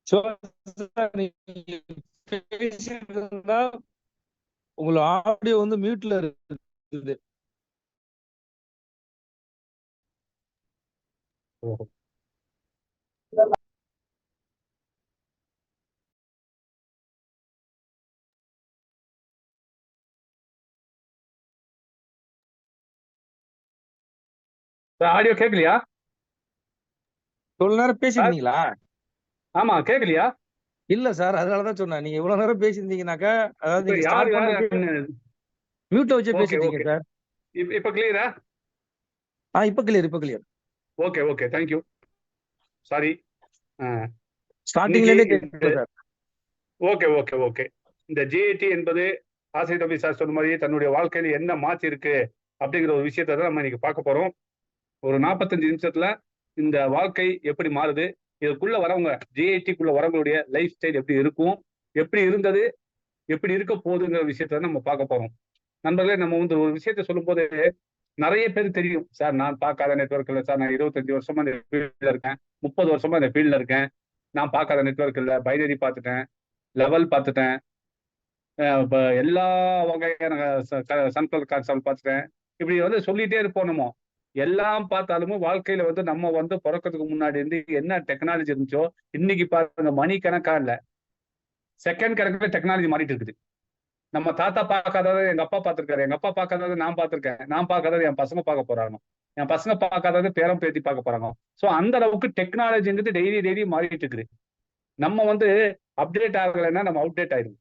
So நீங்க பேசிட்டு இருந்தா உங்களோட ஆடியோ வந்து மியூட்ல இருக்குது. ஓஹோ. ஆடியோ கேட்கலையா இவ்வளவு நேரம் சார்? பேசியிருந்தீங்களா? ஆமா, கேட்கலையா? இல்ல சார், அதனாலதான் சொன்னேன். நீங்க இவ்வளவு நேரம் பேசியிருந்தீங்கன்னாக்கா, அதாவது இப்ப நீங்க யார் ஸ்டார்ட் யாரு? பண்ணப்பே மியூட்ல வச்சே ஓகே பேசிட்டீங்க ஓகே. சார். இப்ப கிளியரா? இப்ப கிளியர், இப்ப clear. Okay okay, thank you. Sorry. ஸ்டார்டிங்ல இன்னைக்கு இருந்தே கேட்கல சார். Okay okay okay. இந்த ஜிஐடி என்பது ஆசை தம்பி சார் சொன்ன மாதிரி தன்னுடைய வாழ்க்கையில என்ன மாத்தி இருக்கு அப்படிங்கிற ஒரு விஷயத்தை தான் நம்ம இன்னைக்கு பார்க்க போறோம். ஒரு 45 நிமிஷத்துல இந்த வாழ்க்கை எப்படி மாறுது, இதுக்குள்ள வரவங்க, ஜிஐடிக்குள்ள வரவங்களுடைய லைஃப் ஸ்டைல் எப்படி இருக்கும், எப்படி இருந்தது, எப்படி இருக்க போகுதுங்கிற விஷயத்த நம்ம பார்க்க போறோம். நண்பர்களே, நம்ம வந்து ஒரு விஷயத்த சொல்லும் போது நிறைய பேர் தெரியும் சார், நான் பார்க்காத நெட்வொர்க் இல்லை சார், நான் 25 வருஷமா இந்த ஃபீல்ட்ல இருக்கேன், 30 வருஷமா இந்த ஃபீல்ட்ல இருக்கேன், நான் பார்க்காத நெட்வொர்க் இல்லை, பைனரி பார்த்துட்டேன், லெவல் பார்த்துட்டேன், எல்லா வகையான சன்ஃபிளவர் கான்செப்ட் பார்த்துட்டேன். இப்படி வந்து சொல்லிட்டே இருப்போம். நம்ம எல்லாம் பார்த்தாலுமே வாழ்க்கையில வந்து நம்ம வந்து பிறக்கிறதுக்கு முன்னாடி இருந்து என்ன டெக்னாலஜி இருந்துச்சோ, இன்னைக்கு பாருங்க மணி கணக்கா இல்ல, செகண்ட் கணக்குல டெக்னாலஜி மாறிட்டு இருக்குது. நம்ம தாத்தா பார்க்காததை எங்க அப்பா பார்த்திருக்காரு, எங்க அப்பா பார்க்காததை நான் பார்த்திருக்கேன், நான் பார்க்காததை என் பசங்க பார்க்க போறாங்க, என் பசங்க பார்க்காதது பேரம் பேத்தி பார்க்க போறாங்க. ஸோ அந்த அளவுக்கு டெக்னாலஜிங்கிறது டெய்லி டெய்லி மாறிட்டு இருக்குது. நம்ம வந்து அப்டேட் ஆகலைன்னா நம்ம அவுடேட் ஆயிடும்.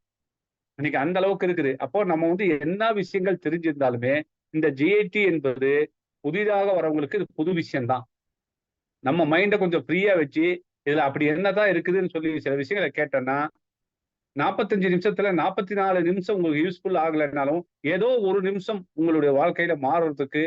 இன்னைக்கு அந்த அளவுக்கு இருக்குது. அப்போ நம்ம வந்து என்ன விஷயங்கள் தெரிஞ்சிருந்தாலுமே இந்த ஜிஐடி என்பது புதிதாக வரவங்களுக்கு இது புது விஷயம்தான். நம்ம மைண்டை கொஞ்சம் ஃப்ரீயா வச்சு இதுல அப்படி என்னதான் இருக்குதுன்னு சொல்லி சில விஷயங்களை கேட்டோம்னா 45 நிமிஷத்துல 44 நிமிஷம் உங்களுக்கு யூஸ்ஃபுல் ஆகலைன்னாலும் ஏதோ ஒரு நிமிஷம் உங்களுடைய வாழ்க்கையில மாறுறதுக்கு,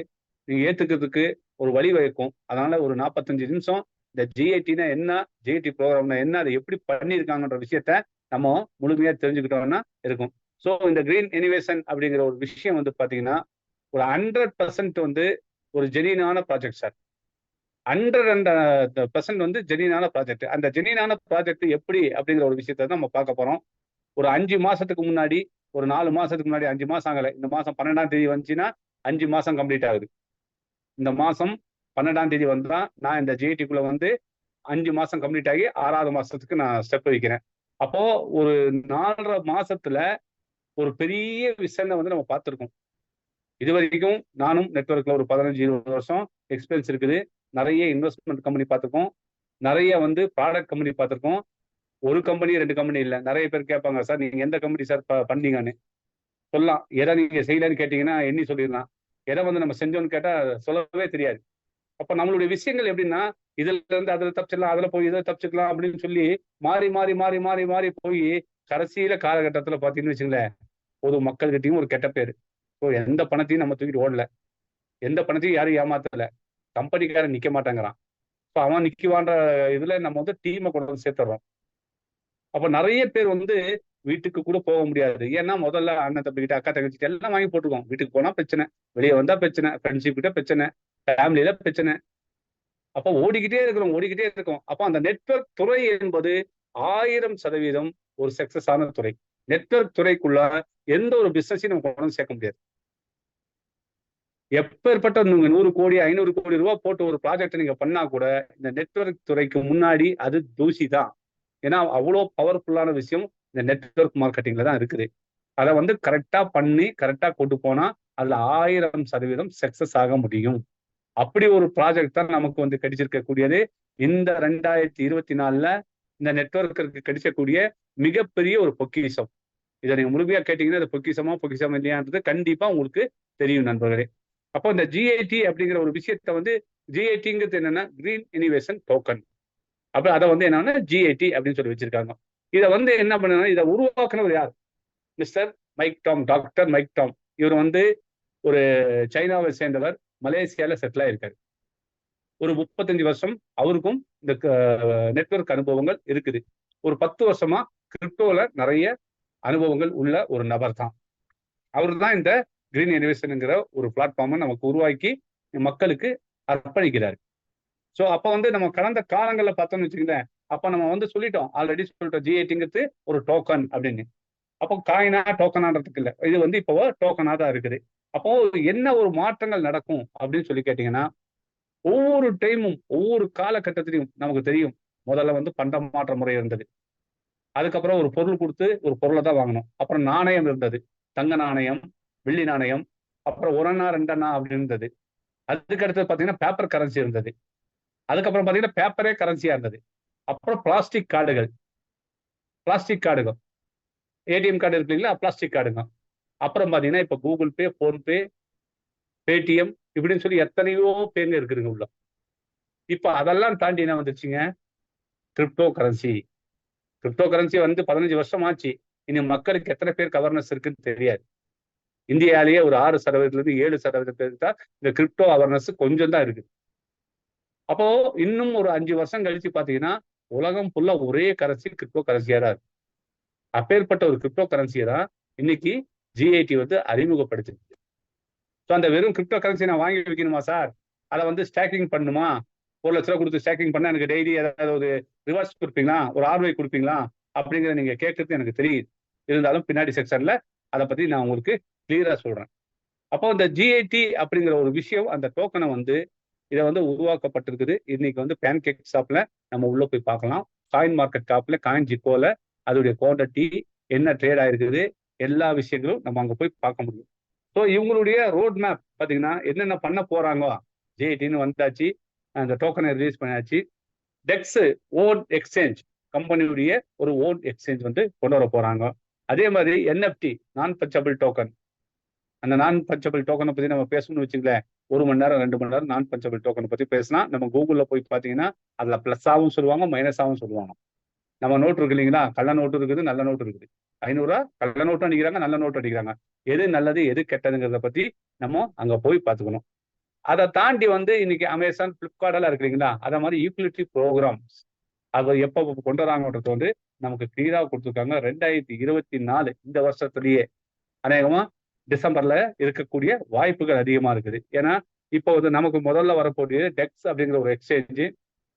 நீங்க ஏத்துக்கிறதுக்கு ஒரு வழி வகுக்கும். அதனால ஒரு 45 நிமிஷம் இந்த ஜிஐடினா என்ன, ஜிஐடி ப்ரோக்ராம்னா என்ன, அதை எப்படி பண்ணியிருக்காங்கன்ற விஷயத்த நம்ம முழுமையா தெரிஞ்சுக்கிட்டோம்னா இருக்கும். ஸோ இந்த கிரீன் இனிவேஷன் அப்படிங்கிற ஒரு விஷயம் வந்து பாத்தீங்கன்னா ஒரு 100% வந்து ஒரு ஜெனியூனான ப்ராஜெக்ட் சார். 100% வந்து ஜெனியூனான ப்ராஜெக்ட். அந்த ஜெனியூனான ப்ராஜெக்ட் எப்படி அப்படிங்கிற ஒரு விஷயத்த தான் நம்ம பார்க்க போறோம். ஒரு 5 மாசத்துக்கு முன்னாடி, ஒரு 4 மாசத்துக்கு முன்னாடி, 5 மாசம் ஆகல, இந்த மாசம் 12ஆம் தேதி வந்துச்சுன்னா 5 மாசம் கம்ப்ளீட் ஆகுது. இந்த மாசம் 12ஆம் தேதி வந்தா நான் இந்த ஜிஐடிக்குள்ள வந்து 5 மாசம் கம்ப்ளீட் ஆகி 6வது மாசத்துக்கு நான் ஸ்டெப் வைக்கிறேன். அப்போ ஒரு 4.5 மாசத்துல ஒரு பெரிய விஷயத்தை வந்து நம்ம பார்த்துருக்கோம். இது வரைக்கும் நானும் நெட்வொர்க்ல ஒரு 15-20 வருஷம் எக்ஸ்பீரியன்ஸ் இருக்குது. நிறைய இன்வெஸ்ட்மெண்ட் கம்பெனி பார்த்துருக்கோம், நிறைய வந்து ப்ராடக்ட் கம்பெனி பார்த்துருக்கோம். ஒரு கம்பெனி 2 கம்பெனி இல்லை, நிறைய பேர் கேட்பாங்க சார் நீங்க எந்த கம்பெனி சார் பண்ணீங்கன்னு. சொல்லலாம், எதை நீங்க செய்யலன்னு கேட்டீங்கன்னா எண்ணி சொல்லிடலாம். எதை வந்து நம்ம செஞ்சோம்னு கேட்டா சொல்லவே தெரியாது. அப்ப நம்மளுடைய விஷயங்கள் எப்படின்னா இதுல இருந்து அதுல தப்பிச்சிடலாம், அதுல போய் இதை தப்பிச்சுக்கலாம் அப்படின்னு சொல்லி மாறி மாறி மாறி மாறி மாறி போய் கடைசியில காலகட்டத்துல பாத்தீங்கன்னு வச்சுங்களேன், பொது மக்கள்கிட்டையும் ஒரு கெட்ட பேரு. ஸோ எந்த பணத்தையும் நம்ம தூக்கிட்டு ஓடல, எந்த பணத்தையும் யாரும் ஏமாத்தல, கம்பெனிக்காரன் நிக்க மாட்டேங்கிறான். இப்போ அவன் நிக்குவான்ற இதுல நம்ம வந்து டீமை கொண்டு வந்து சேர்த்துறோம். அப்ப நிறைய பேர் வந்து வீட்டுக்கு கூட போக முடியாது. ஏன்னா முதல்ல அண்ணன் தம்பி கிட்ட, அக்கா தங்கச்சிட்டு எல்லாம் வாங்கி போட்டுருக்கோம். வீட்டுக்கு போனா பிரச்சனை, வெளியே வந்தா பிரச்சனை, ஃப்ரெண்ட்ஷிப் கிட்ட பிரச்சனை, ஃபேமிலியில பிரச்சனை. அப்ப ஓடிக்கிட்டே இருக்கோம். அப்ப அந்த நெட்வொர்க் துறை என்பது 1000% ஒரு சக்சஸ் ஆன துறை. நெட்வொர்க் துறைக்குள்ள எந்த ஒரு பிசினஸையும் நம்ம கொண்டு வந்து சேர்க்க முடியாது. எப்பேற்பட்ட 100 கோடி 500 கோடி ரூபாய் போட்டு ஒரு ப்ராஜெக்ட் நீங்க பண்ணா கூட இந்த நெட்வொர்க் துறைக்கு முன்னாடி அது தூசி தான். ஏன்னா அவ்வளோ பவர்ஃபுல்லான விஷயம் இந்த நெட்வொர்க் மார்க்கெட்டிங்ல தான் இருக்குது. அதை வந்து கரெக்டா பண்ணி கரெக்டா கொண்டு போனா அதுல 1000% சக்சஸ் ஆக முடியும். அப்படி ஒரு ப்ராஜெக்ட் தான் நமக்கு வந்து கிடைச்சிருக்கக்கூடியது. இந்த 2024 இந்த நெட்வொர்க்கு கிடைக்கக்கூடிய மிகப்பெரிய ஒரு பொக்கிஷம். இதை நீங்க முழுமையா கேட்டீங்கன்னா அது பொக்கிஷமா இல்லையான்றது கண்டிப்பா உங்களுக்கு தெரியும் நண்பர்களே. அப்போ இந்த ஜிஐடி அப்படிங்கிற ஒரு விஷயத்த வந்து ஜிஐடிங்கிறது என்னன்னா கிரீன் இனிவேஷன் டோக்கன். அப்ப அதை வந்து என்னன்னா ஜிஐடி அப்படின்னு சொல்லி வச்சிருக்காங்க. இதை வந்து என்ன பண்ணா, இதை உருவாக்குனவர் யார்? Mister Mike Tom, doctor Mike Tom. இவர் வந்து ஒரு சைனாவை சேர்ந்தவர், மலேசியால செட்டில் ஆயிருக்காரு. ஒரு 35 வருஷம் அவருக்கும் இந்த நெட்வொர்க் அனுபவங்கள் இருக்குது. ஒரு 10 வருஷமா கிரிப்டோல நிறைய அனுபவங்கள் உள்ள ஒரு நபர் தான். அவர் தான் இந்த கிரீன் இனிவேஷன்ங்கிற ஒரு பிளாட்ஃபார்மை நமக்கு உருவாக்கி மக்களுக்கு அர்ப்பணிக்கிறார். ஸோ அப்போ வந்து நம்ம கடந்த காலங்கள்ல பார்த்தோம்னு வச்சுக்கோங்களேன், அப்ப நம்ம வந்து சொல்லிட்டோம், ஆல்ரெடி சொல்லிட்டோம் ஜிஐடிங்கிறது ஒரு டோக்கன் அப்படின்னு. அப்போ காயினா டோக்கனான்றதுக்கு இல்லை, இது வந்து இப்போ டோக்கனா தான் இருக்குது. அப்போ என்ன ஒரு மாற்றங்கள் நடக்கும் அப்படின்னு சொல்லி கேட்டீங்கன்னா, ஒவ்வொரு டைமும் ஒவ்வொரு காலகட்டத்திலையும் நமக்கு தெரியும், முதல்ல வந்து பண்ட மாற்ற முறை இருந்தது. அதுக்கப்புறம் ஒரு பொருள் கொடுத்து ஒரு பொருளை தான் வாங்கணும். அப்புறம் நாணயம் இருந்தது, தங்க நாணயம், வெள்ளி நாணயம், அப்புறம் 1 அண்ணா 2 அண்ணா அப்படி இருந்தது. அதுக்கு அடுத்து பாத்தீங்கன்னா பேப்பர் கரன்சி இருந்தது. அதுக்கப்புறம் பாத்தீங்கன்னா பேப்பரே கரன்சியா இருந்தது. அப்புறம் பிளாஸ்டிக் கார்டுகள், ஏடிஎம் கார்டு இருக்கு இல்லைங்களா, பிளாஸ்டிக் கார்டுங்க. அப்புறம் பாத்தீங்கன்னா இப்ப கூகுள் பே, போன்பே, பேடிஎம் இப்படின்னு சொல்லி எத்தனையோ பேருங்க இருக்குதுங்க உள்ள. இப்ப அதெல்லாம் தாண்டி என்ன வந்துருச்சுங்க, கிரிப்டோ கரன்சி. கிரிப்டோ கரன்சி வந்து 15 வருஷம் ஆச்சு. இனி மக்களுக்கு எத்தனை பேருக்கு அவேர்னஸ் இருக்குன்னு தெரியாது. இந்தியாலேயே ஒரு 6% 7% பேருக்கு தான் இந்த கிரிப்டோ அவேர்னஸ் கொஞ்சம் தான் இருக்கு. அப்போ இன்னும் ஒரு 5 வருஷம் கழிச்சு பாத்தீங்கன்னா உலகம் ஃபுல்லா ஒரே கரன்சி கிரிப்டோ கரன்சியா தான் இருக்கு. அப்பேற்பட்ட ஒரு கிரிப்டோ கரன்சியை தான் இன்னைக்கு ஜிஐடி வந்து அறிமுகப்படுத்திருக்கு. ஸோ அந்த வெறும் கிரிப்டோ கரன்சி நான் வாங்கி வைக்கணுமா சார், அதை வந்து ஸ்டாக்கிங் பண்ணுமா, 1 லட்ச ரூபா கொடுத்து ஸ்டாக்கிங் பண்ணா எனக்கு டெய்லி ஏதாவது ஒரு ரிவார்ட்ஸ் கொடுப்பீங்களா, ஒரு ROI கொடுப்பீங்களா அப்படிங்கிறத நீங்க கேட்கறது எனக்கு தெரியுது. இருந்தாலும் பின்னாடி செக்ஷன்ல அதை பத்தி நான் உங்களுக்கு கிளியரா சொல்றேன். அப்போ இந்த ஜிஐடி அப்படிங்கிற ஒரு விஷயம், அந்த டோக்கனை வந்து இதை வந்து உருவாக்கப்பட்டிருக்குது. இன்னைக்கு வந்து பேன்கேக் ஷாப்ல நம்ம உள்ள போய் பார்க்கலாம். காயின் மார்க்கெட் ஷாப்ல, காயின் ஜிக்கோல அதோடைய குவான்டிட்டி என்ன ட்ரேட் ஆயிருக்குது, எல்லா விஷயங்களும் நம்ம அங்க போய் பார்க்க முடியும். ஸோ இவங்களுடைய ரோட் மேப் பார்த்தீங்கன்னா என்னென்ன பண்ண போறாங்க, ஜிஐடின்னு வந்தாச்சு, அந்த டோக்கனை ரிலீஸ் பண்ணியாச்சு. டெக்ஸ் ஓன் எக்ஸ்சேஞ்ச் கம்பெனியுடைய ஒரு ஓன் எக்ஸ்சேஞ்ச் வந்து கொண்டு வர போறாங்க. அதே மாதிரி NFT நான் பஞ்சபிள் டோக்கன், அந்த நான் பஞ்சபிள் டோக்கனை பத்தி நம்ம பேசணும்னு வச்சுங்களேன், 1 மணி நேரம் 2 மணி நேரம் நான் பஞ்சபிள் டோக்கனை பத்தி பேசினா நம்ம கூகுள்ல போய் பார்த்தீங்கன்னா அதுல பிளஸ்ஸாகவும் சொல்லுவாங்க, மைனஸாகவும் சொல்லுவாங்க. நம்ம நோட்டு இருக்கு இல்லைங்களா, கள்ள நோட்டு இருக்குது, நல்ல நோட்டு இருக்குது. 500 ரூபா கள்ள நோட்டும் அடிக்கிறாங்க, நல்ல நோட்டு அடிக்கிறாங்க. எது நல்லது எது கெட்டதுங்கிறத பத்தி நம்ம அங்க போய் பார்த்துக்கணும். அதை தாண்டி வந்து இன்னைக்கு அமேசான், பிளிப்கார்ட் எல்லாம் இருக்கு இல்லைங்களா, அதை மாதிரி ஈக்விலிட்டி ப்ரோக்ராம்ஸ் அதை எப்போ கொண்டு வராங்கன்றது வந்து நமக்கு கிளியரா கொடுத்துருக்காங்க. 2024 இந்த வருஷத்துலயே அநேகமா டிசம்பர்ல இருக்கக்கூடிய வாய்ப்புகள் அதிகமா இருக்குது. ஏன்னா இப்போ வந்து நமக்கு முதல்ல வரக்கூடிய டெக்ஸ் அப்படிங்கிற ஒரு எக்ஸ்சேஞ்சு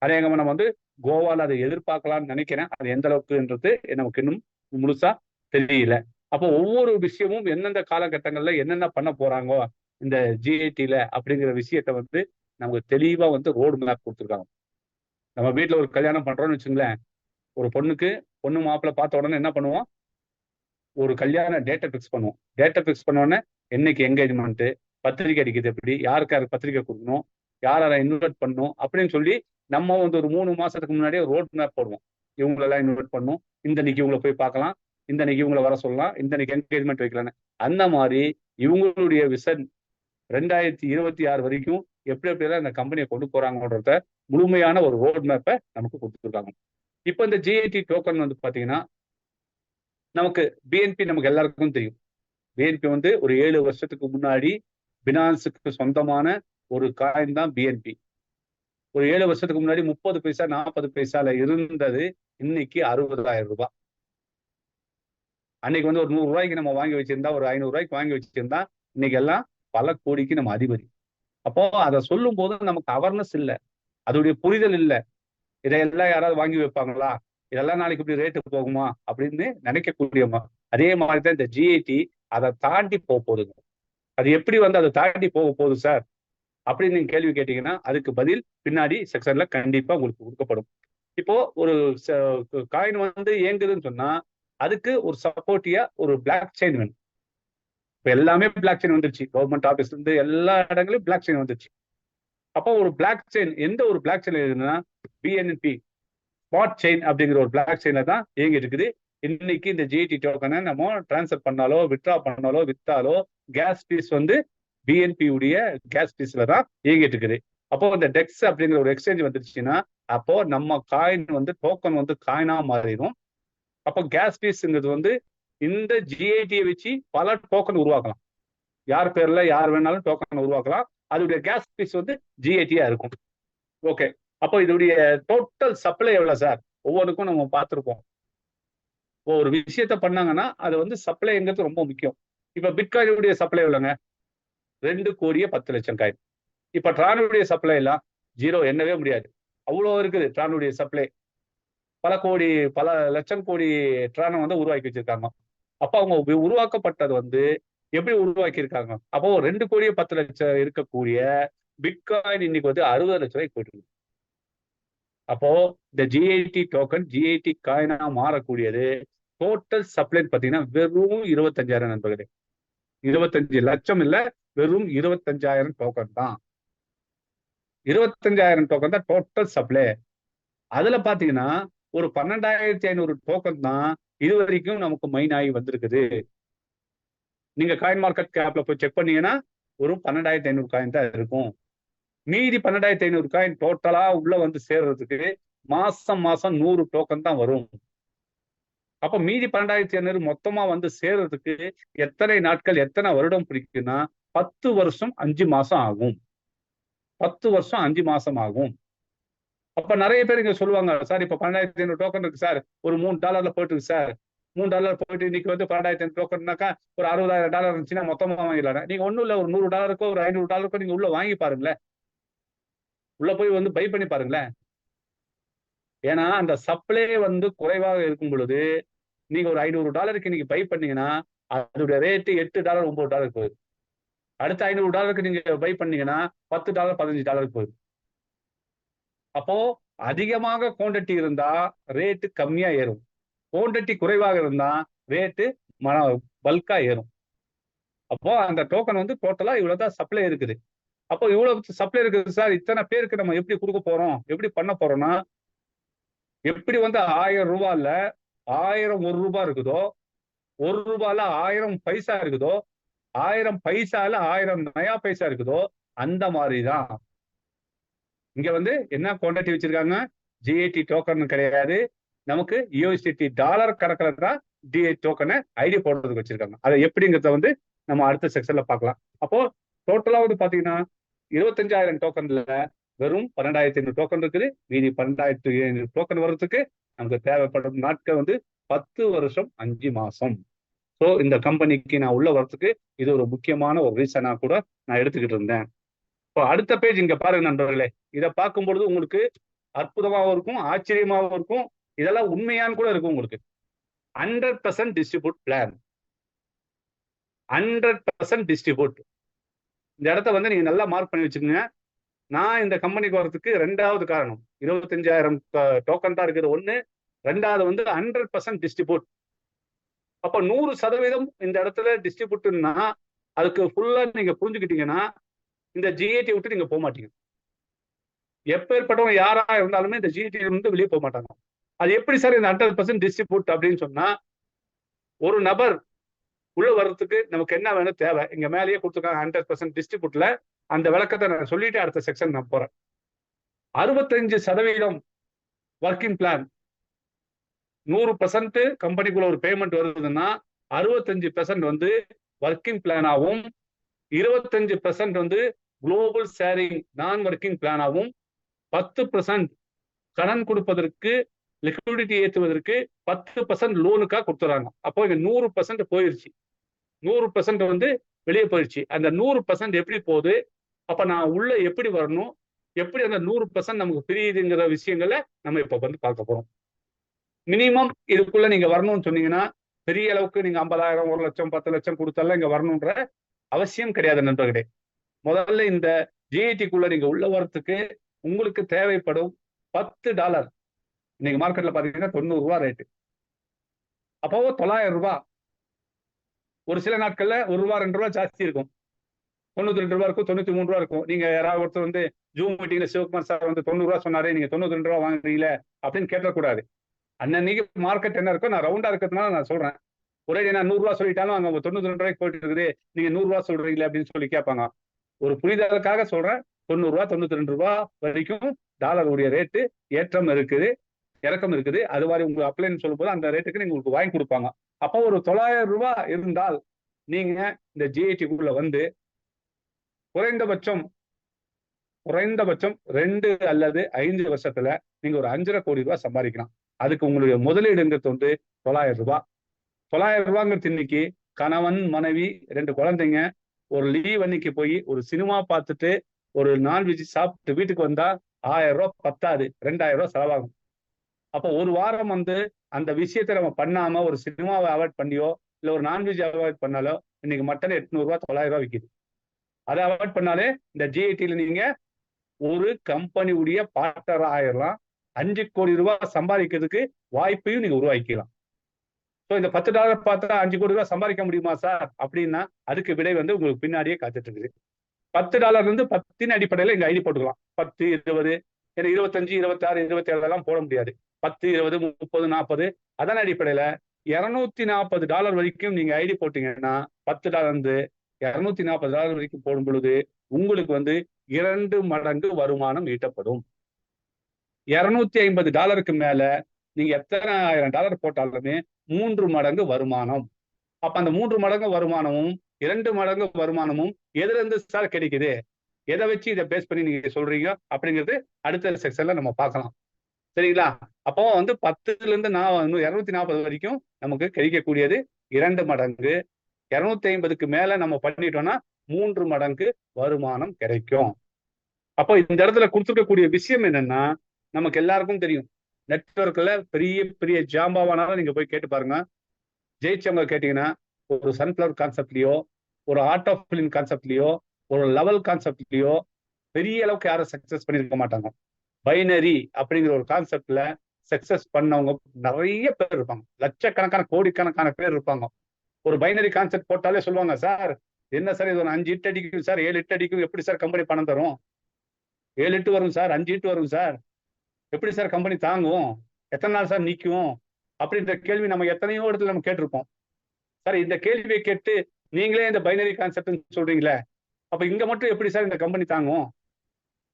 அநேகமா நம்ம வந்து கோவால அதை எதிர்பார்க்கலாம்னு நினைக்கிறேன். அது எந்த அளவுக்குன்றது நமக்கு இன்னும் முழுசா தெரியல. அப்போ ஒவ்வொரு விஷயமும் எந்தெந்த காலகட்டங்கள்ல என்னென்ன பண்ண போறாங்கோ இந்த ஜிஐடில அப்படிங்கிற விஷயத்த வந்து நமக்கு தெளிவா வந்து ரோடு மேப் கொடுத்துருக்காங்க. நம்ம வீட்டுல ஒரு கல்யாணம் பண்றோம்னு வச்சுங்களேன், ஒரு பொண்ணுக்கு பொண்ணு மாப்பிள்ளை பார்த்த உடனே என்ன பண்ணுவோம், ஒரு கல்யாண டேட்டை ஃபிக்ஸ் பண்ணுவோம். டேட்டை ஃபிக்ஸ் பண்ண உடனே என்னைக்கு என்கேஜ்மெண்ட், பத்திரிக்கை அடிக்கிறது எப்படி, யாருக்கு பத்திரிக்கை கொடுக்கணும், யாரை இன்வைட் பண்ணணும் அப்படின்னு சொல்லி நம்ம வந்து ஒரு 3 மாசத்துக்கு முன்னாடியே ரோட் மேப் போடுவோம். இவங்களெல்லாம் இன்வைட் பண்ணணும், இந்த அன்னைக்கு இவங்களை போய் பார்க்கலாம், இந்த அன்னைக்கு இவங்களை வர சொல்லலாம், இந்த அன்னைக்கு என்கேஜ்மெண்ட் வைக்கலான்னு. அந்த மாதிரி இவங்களுடைய விஷன் 2026 வரைக்கும் எப்படி எப்படியெல்லாம் இந்த கம்பெனியை கொண்டு போறாங்கன்றத முழுமையான ஒரு ரோட் மேப்பை நமக்கு கொடுத்துருக்காங்க. இப்போ இந்த ஜிஐடி டோக்கன் வந்து பாத்தீங்கன்னா நமக்கு பிஎன்பி நமக்கு எல்லாருக்கும் தெரியும். பிஎன்பி வந்து ஒரு 7 வருஷத்துக்கு முன்னாடி பினான்ஸுக்கு சொந்தமான ஒரு காயின் தான் பிஎன்பி. ஒரு 7 வருஷத்துக்கு முன்னாடி 30 பைசா 40 பைசால இருந்தது, இன்னைக்கு 60,000 ரூபாய். அன்னைக்கு வந்து ஒரு 100 ரூபாய்க்கு நம்ம வாங்கி வச்சிருந்தா, ஒரு 500 ரூபாய்க்கு வாங்கி வச்சிருந்தா, இன்னைக்கு எல்லாம் பல கோடிக்கு நம்ம அதிபதி. அப்போ அதை சொல்லும் போது நமக்கு அவேர்னஸ் இல்லை, அதோடைய புரிதல் இல்லை. இதையெல்லாம் யாராவது வாங்கி வைப்பாங்களா, இதெல்லாம் நாளைக்கு இப்படி ரேட்டு போகுமா அப்படின்னு நினைக்கக்கூடியவங்க. அதே மாதிரி தான் இந்த ஜிஐடி அதை தாண்டி போக போகுதுங்க. அது எப்படி வந்து அதை தாண்டி போக போகுது சார் அப்படின்னு நீங்க கேள்வி கேட்டீங்கன்னா அதுக்கு பதில் பின்னாடி செக்ஷன்ல கண்டிப்பா உங்களுக்கு கொடுக்கப்படும். இப்போ ஒரு காயின் வந்து இயங்குதுன்னு சொன்னா அதுக்கு ஒரு சப்போர்ட்டியா ஒரு பிளாக் செயின் வேணும். இப்போ எல்லாமே பிளாக் செயின் வந்துருச்சு, கவர்மெண்ட் ஆஃபீஸ்ல இருந்து எல்லா இடங்களும் பிளாக் செயின் வந்துருச்சு. அப்போ ஒரு பிளாக் செயின், எந்த ஒரு பிளாக் செயின் இருக்குன்னா பிஎன்பி ஸ்பாட் செயின் அப்படிங்கிற ஒரு பிளாக் செயின்ல தான் இயங்கிட்டு இருக்குது. இன்னைக்கு இந்த ஜிஐடி டோக்கனை நம்ம டிரான்ஸ்ஃபர் பண்ணாலோ, வித்ரா பண்ணாலோ, வித்தாலோ கேஸ் ஃபீஸ் வந்து பிஎன்பி உடைய கேஸ் ஃபீஸ்ல தான் இயங்கிட்டு இருக்குது. அப்போ இந்த டெக்ஸ் அப்படிங்கிற ஒரு எக்ஸ்சேஞ்ச் வந்துருச்சுன்னா அப்போ நம்ம காயின் வந்து டோக்கன் வந்து காயினா மாறிடும். அப்போ கேஸ் ஃபீஸ்ங்கிறது வந்து இந்த ஜிஐடியை வச்சு பல டோக்கன் உருவாக்கலாம். யார் பேர்ல யார் வேணாலும் டோக்கன் உருவாக்கலாம். அதோடைய கேஸ் ஃபீஸ் வந்து ஜிஐடியா இருக்கும். ஓகே, அப்போ இதோடைய டோட்டல் சப்ளை எவ்வளவு சார், ஒவ்வொன்றுக்கும் நம்ம பார்த்துருப்போம். ஒரு விஷயத்த பண்ணாங்கன்னா அது வந்து சப்ளைங்கிறது ரொம்ப முக்கியம். இப்ப பிட்காயினுடைய சப்ளை எவ்வளவுங்க, 2,10,00,000 காயின். இப்ப ட்ரானுடைய சப்ளை எல்லாம் ஜீரோ எண்ணவே முடியாது. அவ்வளோ இருக்குது ட்ரானுடைய சப்ளை. பல கோடி, பல லட்சம் கோடி ட்ரானை வந்து உருவாக்கி வச்சிருக்காங்க. அப்ப அவங்க உருவாக்கப்பட்டது வந்து எப்படி உருவாக்கி இருக்காங்க? அப்போ 2 கோடியே 10 லட்சம் இருக்கக்கூடிய பிட்காயின் இன்னைக்கு வந்து 60 லட்சம் ரூபாய்க்கு போயிட்டு இருக்கு. அப்போ இந்த ஜிஐடி டோக்கன் ஜிஐடி காயினா மாறக்கூடியது டோட்டல் சப்ளை பார்த்தீங்கன்னா வெறும் 25,000 நண்பர்களே. 25 லட்சம் இல்ல, வெறும் 25,000 டோக்கன் தான். 25,000 டோக்கன் தான் டோட்டல் சப்ளை. அதுல பாத்தீங்கன்னா ஒரு 12,500 டோக்கன் தான் இது வரைக்கும் நமக்கு மைன் ஆகி வந்திருக்குது. நீங்க காயின் மார்க்கெட் கேப்ல போய் செக் பண்ணீங்கன்னா ஒரு 12,500 காயின் தான் இருக்கும். மீதி 12,500 காயின் டோட்டலா உள்ள வந்து சேர்றதுக்கு மாசம் 100 டோக்கன் தான் வரும். அப்ப மீதி 12,500 மொத்தமா வந்து சேர்றதுக்கு எத்தனை நாட்கள், எத்தனை வருடம் பிடிக்குன்னா 10 வருஷம் 5 மாசம் ஆகும். 10 வருஷம் 5 மாசம் ஆகும். அப்ப நிறைய பேர் இங்க சொல்லுவாங்க, சார் இப்ப 12,500 டோக்கன் இருக்கு சார், ஒரு $3 போயிட்டு இருக்கு சார். $3 போயிட்டு இன்னைக்கு வந்து 12,500 டோக்கன்னாக்கா ஒரு $60,000 இருந்துச்சுன்னா மொத்தமா வாங்கிடலாம். நீங்க ஒண்ணும் இல்ல, ஒரு $100 ஒரு $500 நீங்க உள்ள வாங்கி பாருங்களேன். உள்ள போய் வந்து பை பண்ணி பாருங்களேன். ஏன்னா அந்த சப்ளை வந்து குறைவாக இருக்கும் பொழுது நீங்க ஒரு $500 நீங்க பை பண்ணீங்கன்னா அதோட ரேட்டு $8 $9 போகுது. அடுத்த $500 நீங்க பை பண்ணீங்கன்னா $10 $15 போகுது. அப்போ அதிகமாக குவான்டிட்டி இருந்தா ரேட்டு கம்மியா ஏறும். குவான்டிட்டி குறைவாக இருந்தா ரேட்டு பல்கா ஏறும். அப்போ அந்த டோக்கன் வந்து டோட்டலா இவ்வளவுதான் சப்ளை இருக்குது. அப்போ இவ்வளவு சப்ளை இருக்குது சார், இத்தனை பேருக்கு நம்ம எப்படி கொடுக்க போறோம், எப்படி பண்ண போறோம்னா, எப்படி வந்து 1000 ரூபாயில 1000 1 ரூபாய் இருக்குதோ, 1 ரூபாயில 1000 பைசா இருக்குதோ, 1000 பைசால 1000 நயா பைசா இருக்குதோ, அந்த மாதிரிதான் இங்க வந்து என்ன குவான்டிட்டி வச்சிருக்காங்க. ஜிஐடி டோக்கன் கிடையாது, நமக்கு யூஎஸ்டிடி டாலர் கணக்கில் தான் ஜிஐடி டோக்கனை ஐடி போடுறதுக்கு வச்சிருக்காங்க. அதை எப்படிங்கிறத வந்து நம்ம அடுத்த செக்ஷன்ல பார்க்கலாம். அப்போ டோட்டலா வந்து பாத்தீங்கன்னா 25,000 டோக்கன்ல வெறும் 12,500 டோக்கன் இருக்குது. மீதி 12,500 டோக்கன் வர்றதுக்கு நமக்கு தேவைப்படும் நாட்கள் வந்து 10 வருஷம் 5 மாசம். ஸோ இந்த கம்பெனிக்கு நான் உள்ள வர்றதுக்கு இது ஒரு முக்கியமான ஒரு ரீசனா கூட நான் எடுத்துக்கிட்டு இருந்தேன். இப்போ அடுத்த பேஜ் இங்க பாருங்க நண்பர்களே. இதை பார்க்கும் பொழுது உங்களுக்கு அற்புதமாகவும் இருக்கும், ஆச்சரியமாகவும் இருக்கும். இதெல்லாம் உண்மையான்னு கூட இருக்கும் உங்களுக்கு. 100% டிஸ்ட்ரிபியூட் பிளான், 100% டிஸ்ட்ரிபியூட். இந்த இடத்த வந்து நீங்க நல்லா மார்க் பண்ணி வச்சுக்கோங்க. நான் இந்த கம்பெனிக்கு வர்றதுக்கு 2வது காரணம் 25,000 டோக்கன் தான் இருக்குது ஒண்ணு. 2வது வந்து 100% டிஸ்ட்ரிபியூட். அப்ப 100% இந்த இடத்துல டிஸ்ட்ரிபியூட்னா அதுக்கு ஃபுல்லா நீங்க புரிஞ்சுக்கிட்டீங்கன்னா இந்த ஜிஐடி விட்டு நீங்க போக மாட்டீங்க. எப்பேற்பட்டவங்க யாரா இருந்தாலுமே இந்த ஜிஐடி இருந்து வெளியே போக மாட்டாங்க. அது எப்படி சார் இந்த 100% டிஸ்ட்ரிபியூட் அப்படின்னு சொன்னா, ஒரு நபர் உள்ள வர்றதுக்கு நமக்கு என்ன வேணும் தேவை, இங்க மேலேயே கொடுத்துருக்காங்க 100% டிஸ்ட்ரிபியூட்ல. அந்த விளக்கத்தை நான் சொல்லிட்டு அடுத்த செக்ஷன் நான் போறேன். 65% ஒர்க்கிங் பிளான். 100% கம்பெனிக்குள்ள ஒரு பேமெண்ட் வருதுன்னா 65% வந்து ஒர்க்கிங் பிளானாகவும் 25% வந்து குளோபல் ஷேரிங் நான் ஒர்க்கிங் பிளானாகவும் 10% கடன் கொடுப்பதற்கு லிக்விடிட்டி ஏற்றுவதற்கு 10% லோனுக்காக கொடுத்துறாங்க. அப்போ இங்க 100% போயிருச்சு. 100% வந்து வெளியே போயிடுச்சு. அந்த 100% எப்படி போகுது, அப்ப நான் உள்ள எப்படி வரணும், எப்படி அந்த 100% நமக்கு பிரியுதுங்கிற விஷயங்களை நம்ம இப்ப வந்து பார்க்க போறோம். மினிமம் இதுக்குள்ள நீங்க வரணும்னு சொன்னீங்கன்னா பெரிய அளவுக்கு நீங்க 50,000 1 லட்சம் 10 லட்சம் கொடுத்தாலும் இங்க வரணும்ன்ற அவசியம் கிடையாது நண்பர்களே. முதல்ல இந்த ஜிஐடிக்குள்ள நீங்க உள்ள வரத்துக்கு உங்களுக்கு தேவைப்படும் $10. நீங்க மார்க்கெட்ல பாத்தீங்கன்னா 90 ரூபாய் ரேட்டு. அப்போ 900 ரூபாய். ஒரு சில நாட்கள்ல $1 2 ரூபாய் ஜாஸ்தி இருக்கும். 92 ரூபாய் இருக்கும், 93 ரூபாய் இருக்கும். நீங்க யாராவது ஒருத்தர் வந்து ஜூம் மீட்டிங்ல சிவகுமார் சார் வந்து 90 ரூபாய் சொன்னாரு, நீங்க 92 ரூபாய் வாங்குறீங்களே அப்படின்னு கேட்டக்கூடாது. அன்னைக்கு மார்க்கெட் என்ன இருக்கோ, நான் ரவுண்டா இருக்கிறதுனால நான் சொல்றேன். ஒரே நான் 100 ரூபாய் சொல்லிட்டாலும் அங்க 92 ரூபாய்க்கு போயிட்டு இருக்குது, நீங்க 100 ரூபாய் சொல்றீங்களே அப்படின்னு சொல்லி கேட்பாங்க. ஒரு புரிதலுக்காக சொல்றேன். 90 ரூபாய் 92 ரூபாய் வரைக்கும் டாலருடைய ரேட்டு ஏற்றம் இருக்குது, இறக்கம் இருக்குது. அது மாதிரி உங்களுக்கு அப்ளைன்னு சொல்லும் போது அந்த ரேட்டுக்கு நீங்க உங்களுக்கு வாங்கி கொடுப்பாங்க. அப்போ ஒரு 900 ரூபாய் இருந்தால் நீங்க இந்த ஜிஐடிக்குள்ள வந்து குறைந்தபட்சம் 2 அல்லது 5 வருஷத்துல நீங்க ஒரு 5.5 கோடி ரூபாய் சம்பாதிக்கலாம். அதுக்கு உங்களுடைய முதலீடுங்கிறது வந்து 900 ரூபாய். 900 ரூபாங்கிறது இன்னைக்கு கணவன் மனைவி 2 குழந்தைங்க ஒரு லீவ் அன்னைக்கு போய் ஒரு சினிமா பார்த்துட்டு ஒரு நான்வெஜ் சாப்பிட்டு வீட்டுக்கு வந்தா ரூபாய் பத்தாது, 2000 ரூபாய் செலவாகும். அப்போ ஒரு வாரம் வந்து அந்த விஷயத்தை நம்ம பண்ணாம ஒரு சினிமாவை அவாய்ட் பண்ணியோ இல்ல ஒரு நான்வெஜ் அவாய்ட் பண்ணாலோ இன்னைக்கு மட்டன் 800 ரூபாய் 900 ரூபாய் விற்கிது. அதை அவாய்ட் பண்ணாலே இந்த ஜிஐடியில நீங்க ஒரு கம்பெனியுடைய பார்ட்னர் ஆயிரலாம். 5 கோடி ரூபாய் சம்பாதிக்கிறதுக்கு வாய்ப்பையும் நீங்க உருவாக்கிக்கலாம். ஸோ இந்த $10 பார்த்தா 5 கோடி ரூபாய் சம்பாதிக்க முடியுமா சார் அப்படின்னா அதுக்கு விடை வந்து உங்களுக்கு பின்னாடியே காத்துட்டு இருக்குது. $10 இருந்து 10 அடிப்படையில் இங்க ஐடி போட்டுக்கலாம். 10, 20, 25, 26, 27 எல்லாம் போட முடியாது. 10, 20, 30, 40 அதன் அடிப்படையில $240 வரைக்கும் நீங்க ஐடி போட்டீங்கன்னா $10 இருந்து $240 வரைக்கும் போடும் பொழுது உங்களுக்கு வந்து 2 மடங்கு வருமானம் ஈட்டப்படும். $250 மேல நீங்க எத்தனை $1000 போட்டாலுமே 3 மடங்கு வருமானம். அப்ப அந்த 3 மடங்கு வருமானமும் 2 மடங்கு வருமானமும் எதுல இருந்து சார் கிடைக்குது, எதை வச்சு இதை பேஸ் பண்ணி நீங்க சொல்றீங்க அப்படிங்கிறது அடுத்த செக்ஷன்ல நம்ம பார்க்கலாம். சரிங்களா? அப்போ வந்து 10ல இருந்து 240 வரைக்கும் நமக்கு கிடைக்கக்கூடியது 2 மடங்கு. 250க்கு மேல நம்ம பண்ணிட்டோம்னா 3 மடங்கு வருமானம் கிடைக்கும். அப்போ இந்த இடத்துல கொடுத்துருக்கக்கூடிய விஷயம் என்னன்னா, நமக்கு எல்லாருக்கும் தெரியும், நெட்வொர்க்ல பெரிய பெரிய ஜாம்பாவானாலும் நீங்க போய் கேட்டு பாருங்க. ஜெயிச்சவங்க கேட்டீங்கன்னா ஒரு சன்ஃபிளவர் கான்செப்ட்லயோ ஒரு ஆர்ட் ஆஃப் ஃபிலிம் கான்செப்ட்லயோ ஒரு லெவல் கான்செப்ட்லயோ பெரிய அளவுக்கு யாரும் சக்சஸ் பண்ணிருக்க மாட்டாங்க. பைனரி அப்படிங்கிற ஒரு கான்செப்ட்ல சக்சஸ் பண்ணவங்க நிறைய பேர் இருப்பாங்க. லட்சக்கணக்கான கோடிக்கணக்கான பேர் இருப்பாங்க. ஒரு பைனரி கான்செப்ட் போட்டாலே சொல்லுவாங்க, சார் என்ன சார் இது ஒரு 5 இட்டு அடிக்கும் சார், 7 இட்டு அடிக்கும், எப்படி சார் கம்பெனி பணம் தரும்? 7 இட்டு வரும் சார், 5 இட்டு வரும் சார், எப்படி சார் கம்பெனி தாங்கும், எத்தனை நாள் சார் நிற்கும் அப்படின்ற கேள்வி நம்ம எத்தனையோ இடத்துல நம்ம கேட்டிருப்போம். சார் இந்த கேள்வியை கேட்டு நீங்களே இந்த பைனரி கான்செப்ட் சொல்றீங்களே, அப்ப இங்க மட்டும் எப்படி சார் இந்த கம்பெனி தாங்கும்,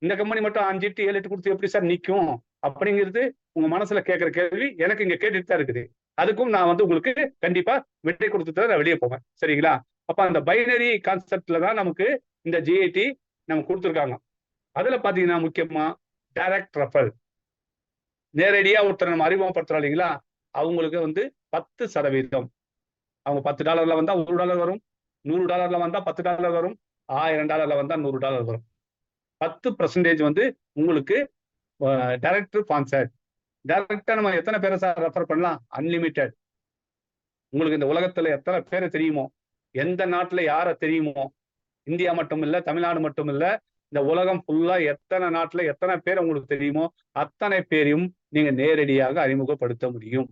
இந்த கம்பெனி மட்டும் 5 இட்டு 7 இட்டு கொடுத்து எப்படி சார் நிற்கும் அப்படிங்கிறது உங்க மனசுல கேட்கிற கேள்வி எனக்கு இங்க கேட்டுட்டு தான் இருக்குது. அதுக்கும் நான் வந்து உங்களுக்கு கண்டிப்பா விடை கொடுத்துட்டு நான் வெளியே போவேன். சரிங்களா? அப்ப அந்த பைனரி கான்செப்ட்ல தான் நமக்கு இந்த ஜிஐடி நம்ம கொடுத்துருக்காங்க. அதுல பாத்தீங்கன்னா முக்கியமா டைரக்ட் ரெஃபரல், நேரடியா ஒருத்தர் நம்ம அறிமுகப்படுத்துறோம் இல்லைங்களா, அவங்களுக்கு வந்து 10%. அவங்க $10 வந்தா $1 வரும், $100 வந்தா $10 வரும், $1000 வந்தா $100 வரும். 10% வந்து உங்களுக்கு டைரக்ட் ஸ்பான்சர். டைரக்டா நம்ம எத்தனை பேரை சார் ரெஃபர் பண்ணலாம்? அன்லிமிட்டெட். உங்களுக்கு இந்த உலகத்துல எத்தனை பேரை தெரியுமோ, எந்த நாட்டுல யாரை தெரியுமோ, இந்தியா மட்டும் இல்ல, தமிழ்நாடு மட்டும் இல்ல, இந்த உலகம் ஃபுல்லா எத்தனை நாட்டுல எத்தனை பேர் உங்களுக்கு தெரியுமோ அத்தனை பேரையும் நீங்க நேரடியாக அறிமுகப்படுத்த முடியும்.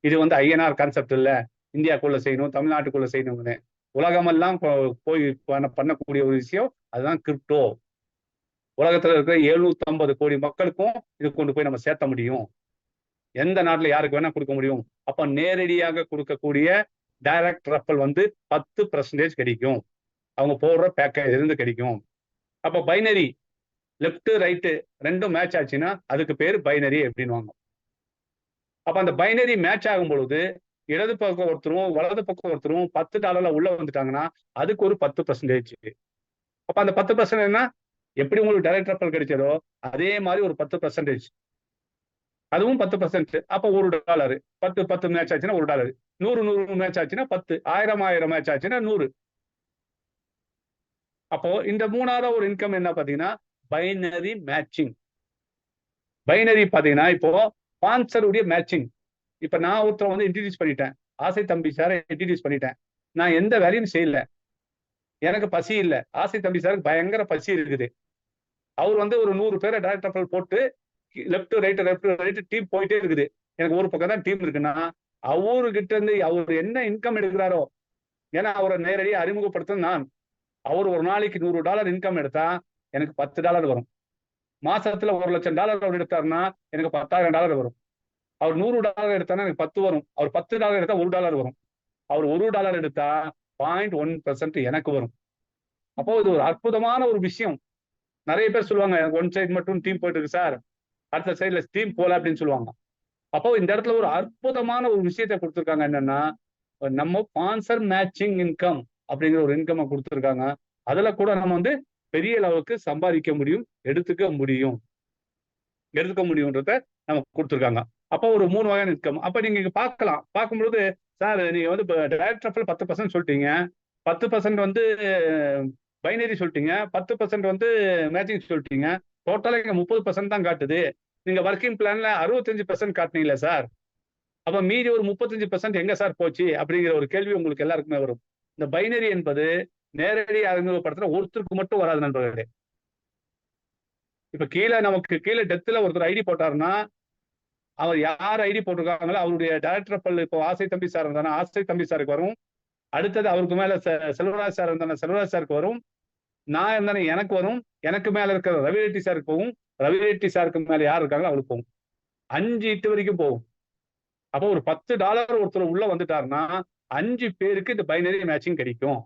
இது வந்து ஐஎன்ஆர் கான்செப்ட் இல்ல, இந்தியாக்குள்ள செய்யணும், தமிழ்நாட்டுக்குள்ள செய்யணும்னு. உலகமெல்லாம் போய் பண்ணக்கூடிய ஒரு விஷயம் அதுதான் கிரிப்டோ. உலகத்துல இருக்கிற 750 கோடி மக்களுக்கும் இது கொண்டு போய் நம்ம சேர்த்த முடியும். எந்த நாட்டுல யாருக்கு வேணா கொடுக்க முடியும். அப்ப நேரடியாக கொடுக்கக்கூடிய டைரக்ட் ரெஃபரல் வந்து 10% கிடைக்கும். அவங்க போடுற பேக்கேஜ் இருந்து கிடைக்கும். அப்ப பைனரி லெப்ட் ரைட்டு ரெண்டும் மேட்ச் ஆச்சுன்னா அதுக்கு பேர் பைனரி அப்படின்வாங்க. அப்ப அந்த பைனரி மேட்ச் ஆகும் பொழுது இடது பக்கம் ஒருத்தரும் வலது பக்கம் ஒருத்தரும் $10 உள்ள வந்துட்டாங்கன்னா அதுக்கு ஒரு 10%. அப்ப அந்த 10% என்ன, எப்படி உங்களுக்கு டைரக்ட் ரெஃபரல் கிடைச்சதோ அதே மாதிரி ஒரு 10%, அதுவும் 10%. அப்ப $1, 10 மேட்ச் ஆச்சுன்னா $1, 100 மேட்ச் ஆச்சுன்னா 10, 1000 மேட்ச் ஆச்சுன்னா 100. அப்போ இந்த மூணாவது ஒரு இன்கம் என்ன பாத்தீங்கன்னா பைனரி மேட்சிங். பைனரி பாத்தீங்கன்னா இப்போ ஸ்பான்சருடைய மேட்சிங். இப்ப நான் ஒருத்தர் வந்து இன்ட்ரடியூஸ் பண்ணிட்டேன், ஆசை தம்பி சாரை இன்ட்ரடியூஸ் பண்ணிட்டேன். நான் எந்த வேலையும் செய்யல, எனக்கு பசி இல்லை, ஆசை தம்பி சாருக்கு பயங்கர பசி இருக்குது. அவர் வந்து ஒரு 100 பேரை டைரக்ட் ரெஃபரல் போட்டு லெப்ட் ரைட் டீம் போயிட்டே இருக்குது. எனக்கு ஒரு பக்கம் தான் டீம் இருக்குன்னா அவர்கிட்ட இருந்து அவர் என்ன இன்கம் எடுக்கிறாரோ, ஏன்னா அவரை நேரடியாக அறிமுகப்படுத்த நான், அவர் ஒரு நாளைக்கு $100 இன்கம் எடுத்தா எனக்கு $10 வரும். மாசத்துல $1,00,000 அவர் எடுத்தாருன்னா எனக்கு $10,000 வரும். அவர் $100 எடுத்தாருன்னா எனக்கு 10 வரும். அவர் $10 எடுத்தா $1 வரும். அவர் $1 எடுத்தா 0.1% எனக்கு வரும். அப்போ இது ஒரு அற்புதமான ஒரு விஷயம். நிறைய பேர் சொல்லுவாங்க ஒன் சைடு மட்டும் டீம் போயிட்டு இருக்கு சார், அடுத்த சைட்ல டீம் போல அப்படின்னு சொல்லுவாங்க. அப்போ இந்த இடத்துல ஒரு அற்புதமான ஒரு விஷயத்தை கொடுத்துருக்காங்க. என்னன்னா நம்ம ஸ்பான்சர் மேட்சிங் இன்கம் அப்படிங்கிற ஒரு இன்கம் கொடுத்துருக்காங்க. அதுல கூட நம்ம வந்து பெரிய அளவுக்கு சம்பாதிக்க முடியும், எடுத்துக்க முடியும்ன்றத நம்ம கொடுத்துருக்காங்க. அப்போ ஒரு 3 வகையான இன்கம். அப்ப நீங்க இங்க பார்க்கலாம், பார்க்கும்பொழுது சார் நீங்க வந்து டைரக்ட் ரெஃபரல் 10% சொல்லிட்டீங்க, 10% வந்து பைனரி சொல்லிட்டீங்க, 10% வந்து மேட்சிங் சொல்லிட்டீங்க, டோட்டலா இங்க 30% தான் காட்டுது. நீங்க ஒர்க்கிங் பிளான்ல 65% காட்டுனீங்களே சார். அப்ப மீதி ஒரு 35% எங்க சார் போச்சு அப்படிங்கிற ஒரு கேள்வி உங்களுக்கு எல்லாருக்குமே வரும். இந்த பைனரி என்பது நேரடி அறிமுகப்படுத்துற ஒருத்தருக்கு மட்டும் வராது நண்பர்களே. இப்ப நமக்கு கீழே டெத்ல ஒருத்தர் ஐடி போட்டாருன்னா, அவர் யார் ஐடி போட்டிருக்காங்களோ அவருடைய டைரக்டர் பல் இப்போ ஆசை தம்பி சார் இருந்தானா ஆசை தம்பி சாருக்கு வரும். அடுத்தது அவருக்கு மேல செல்வராஜ் சார் இருந்தானா செல்வராஜ் சாருக்கு வரும். நான் இருந்தானே எனக்கு வரும். எனக்கு மேல இருக்கிற ரவி ரெட்டி சாருக்கு போகும். ரவி ரெட்டி சாருக்கு மேல யார் இருக்காங்களோ அவருக்கு போகும். 5 இட்டு வரைக்கும் போகும். அப்போ ஒரு $10 ஒருத்தர் உள்ள வந்துட்டாருன்னா 5 பேருக்கு இந்த பைனரி மேட்சிங் கிடைக்கும்.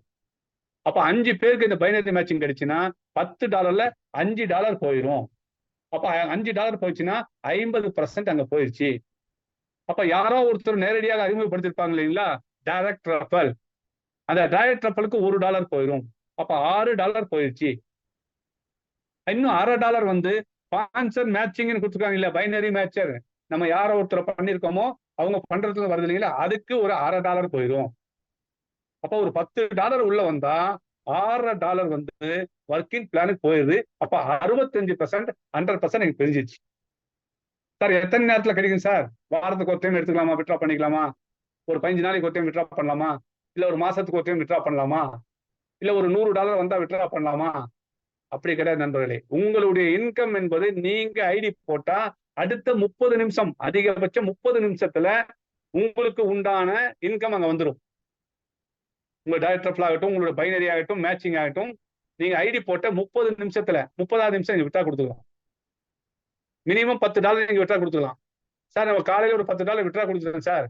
அப்ப 5 பேருக்கு இந்த பைனரி மேட்சிங் கிடைச்சுன்னா $10ல $5 போயிடும். அப்ப $5 போயிடுச்சுன்னா 50% அங்க போயிடுச்சு. அப்ப யாரோ ஒருத்தர் நேரடியாக அறிமுகப்படுத்திருப்பாங்க இல்லைங்களா, டைரக்ட் ரெஃபரல். அந்த டைரக்ட் ரெஃபரலுக்கு $1 போயிடும். அப்ப $6 போயிடுச்சு. இன்னும் $1/2 வந்து ஸ்பான்சர் மேட்சிங்னு கொடுத்துருக்காங்க இல்ல, பைனரி மேட்சர். நம்ம யாரோ ஒருத்தர் பண்ணிருக்கோமோ அவங்க பண்றதுல வருது இல்லைங்களா, அதுக்கு ஒரு $1/2 போயிடும். அப்ப ஒரு $10 உள்ள வந்தா $6 வந்து ஒர்க்கிங் பிளானுக்கு போயிருது. அப்ப 65% 100% எனக்கு தெரிஞ்சிச்சு. சார் எத்தனை நேரத்துல கிடைக்கும் சார்? வாரத்துக்கு ஒரு டைம் எடுத்துக்கலாமா, விட்ரா பண்ணிக்கலாமா? ஒரு 15 நாளைக்கு ஒரு டைம் விட்ரா பண்ணலாமா? இல்ல ஒரு மாசத்துக்கு ஒரு டைம் விட்ரா பண்ணலாமா? இல்ல ஒரு $100 வந்தா விட்ரா பண்ணலாமா? அப்படி கிடையாது நண்பர்களே. உங்களுடைய இன்கம் என்பது நீங்க ஐடி போட்டா அடுத்த 30 நிமிஷம், அதிகபட்சம் 30 நிமிஷத்துல உங்களுக்கு உண்டான இன்கம் அங்க வந்துடும். உங்க டைரக்டர் ஆகட்டும், உங்களோட பைனரி ஆகட்டும், மேட்சிங் ஆகட்டும், நீங்க ஐடி போட்ட 30 நிமிஷத்துல 30வது நிமிஷம் நீங்க விட்ரா கொடுத்துக்கலாம். மினிமம் $10 நீங்க விட்ரா கொடுத்துக்கலாம். சார் நம்ம காலையில ஒரு $10 விட்ரா கொடுத்துருக்கேன் சார்,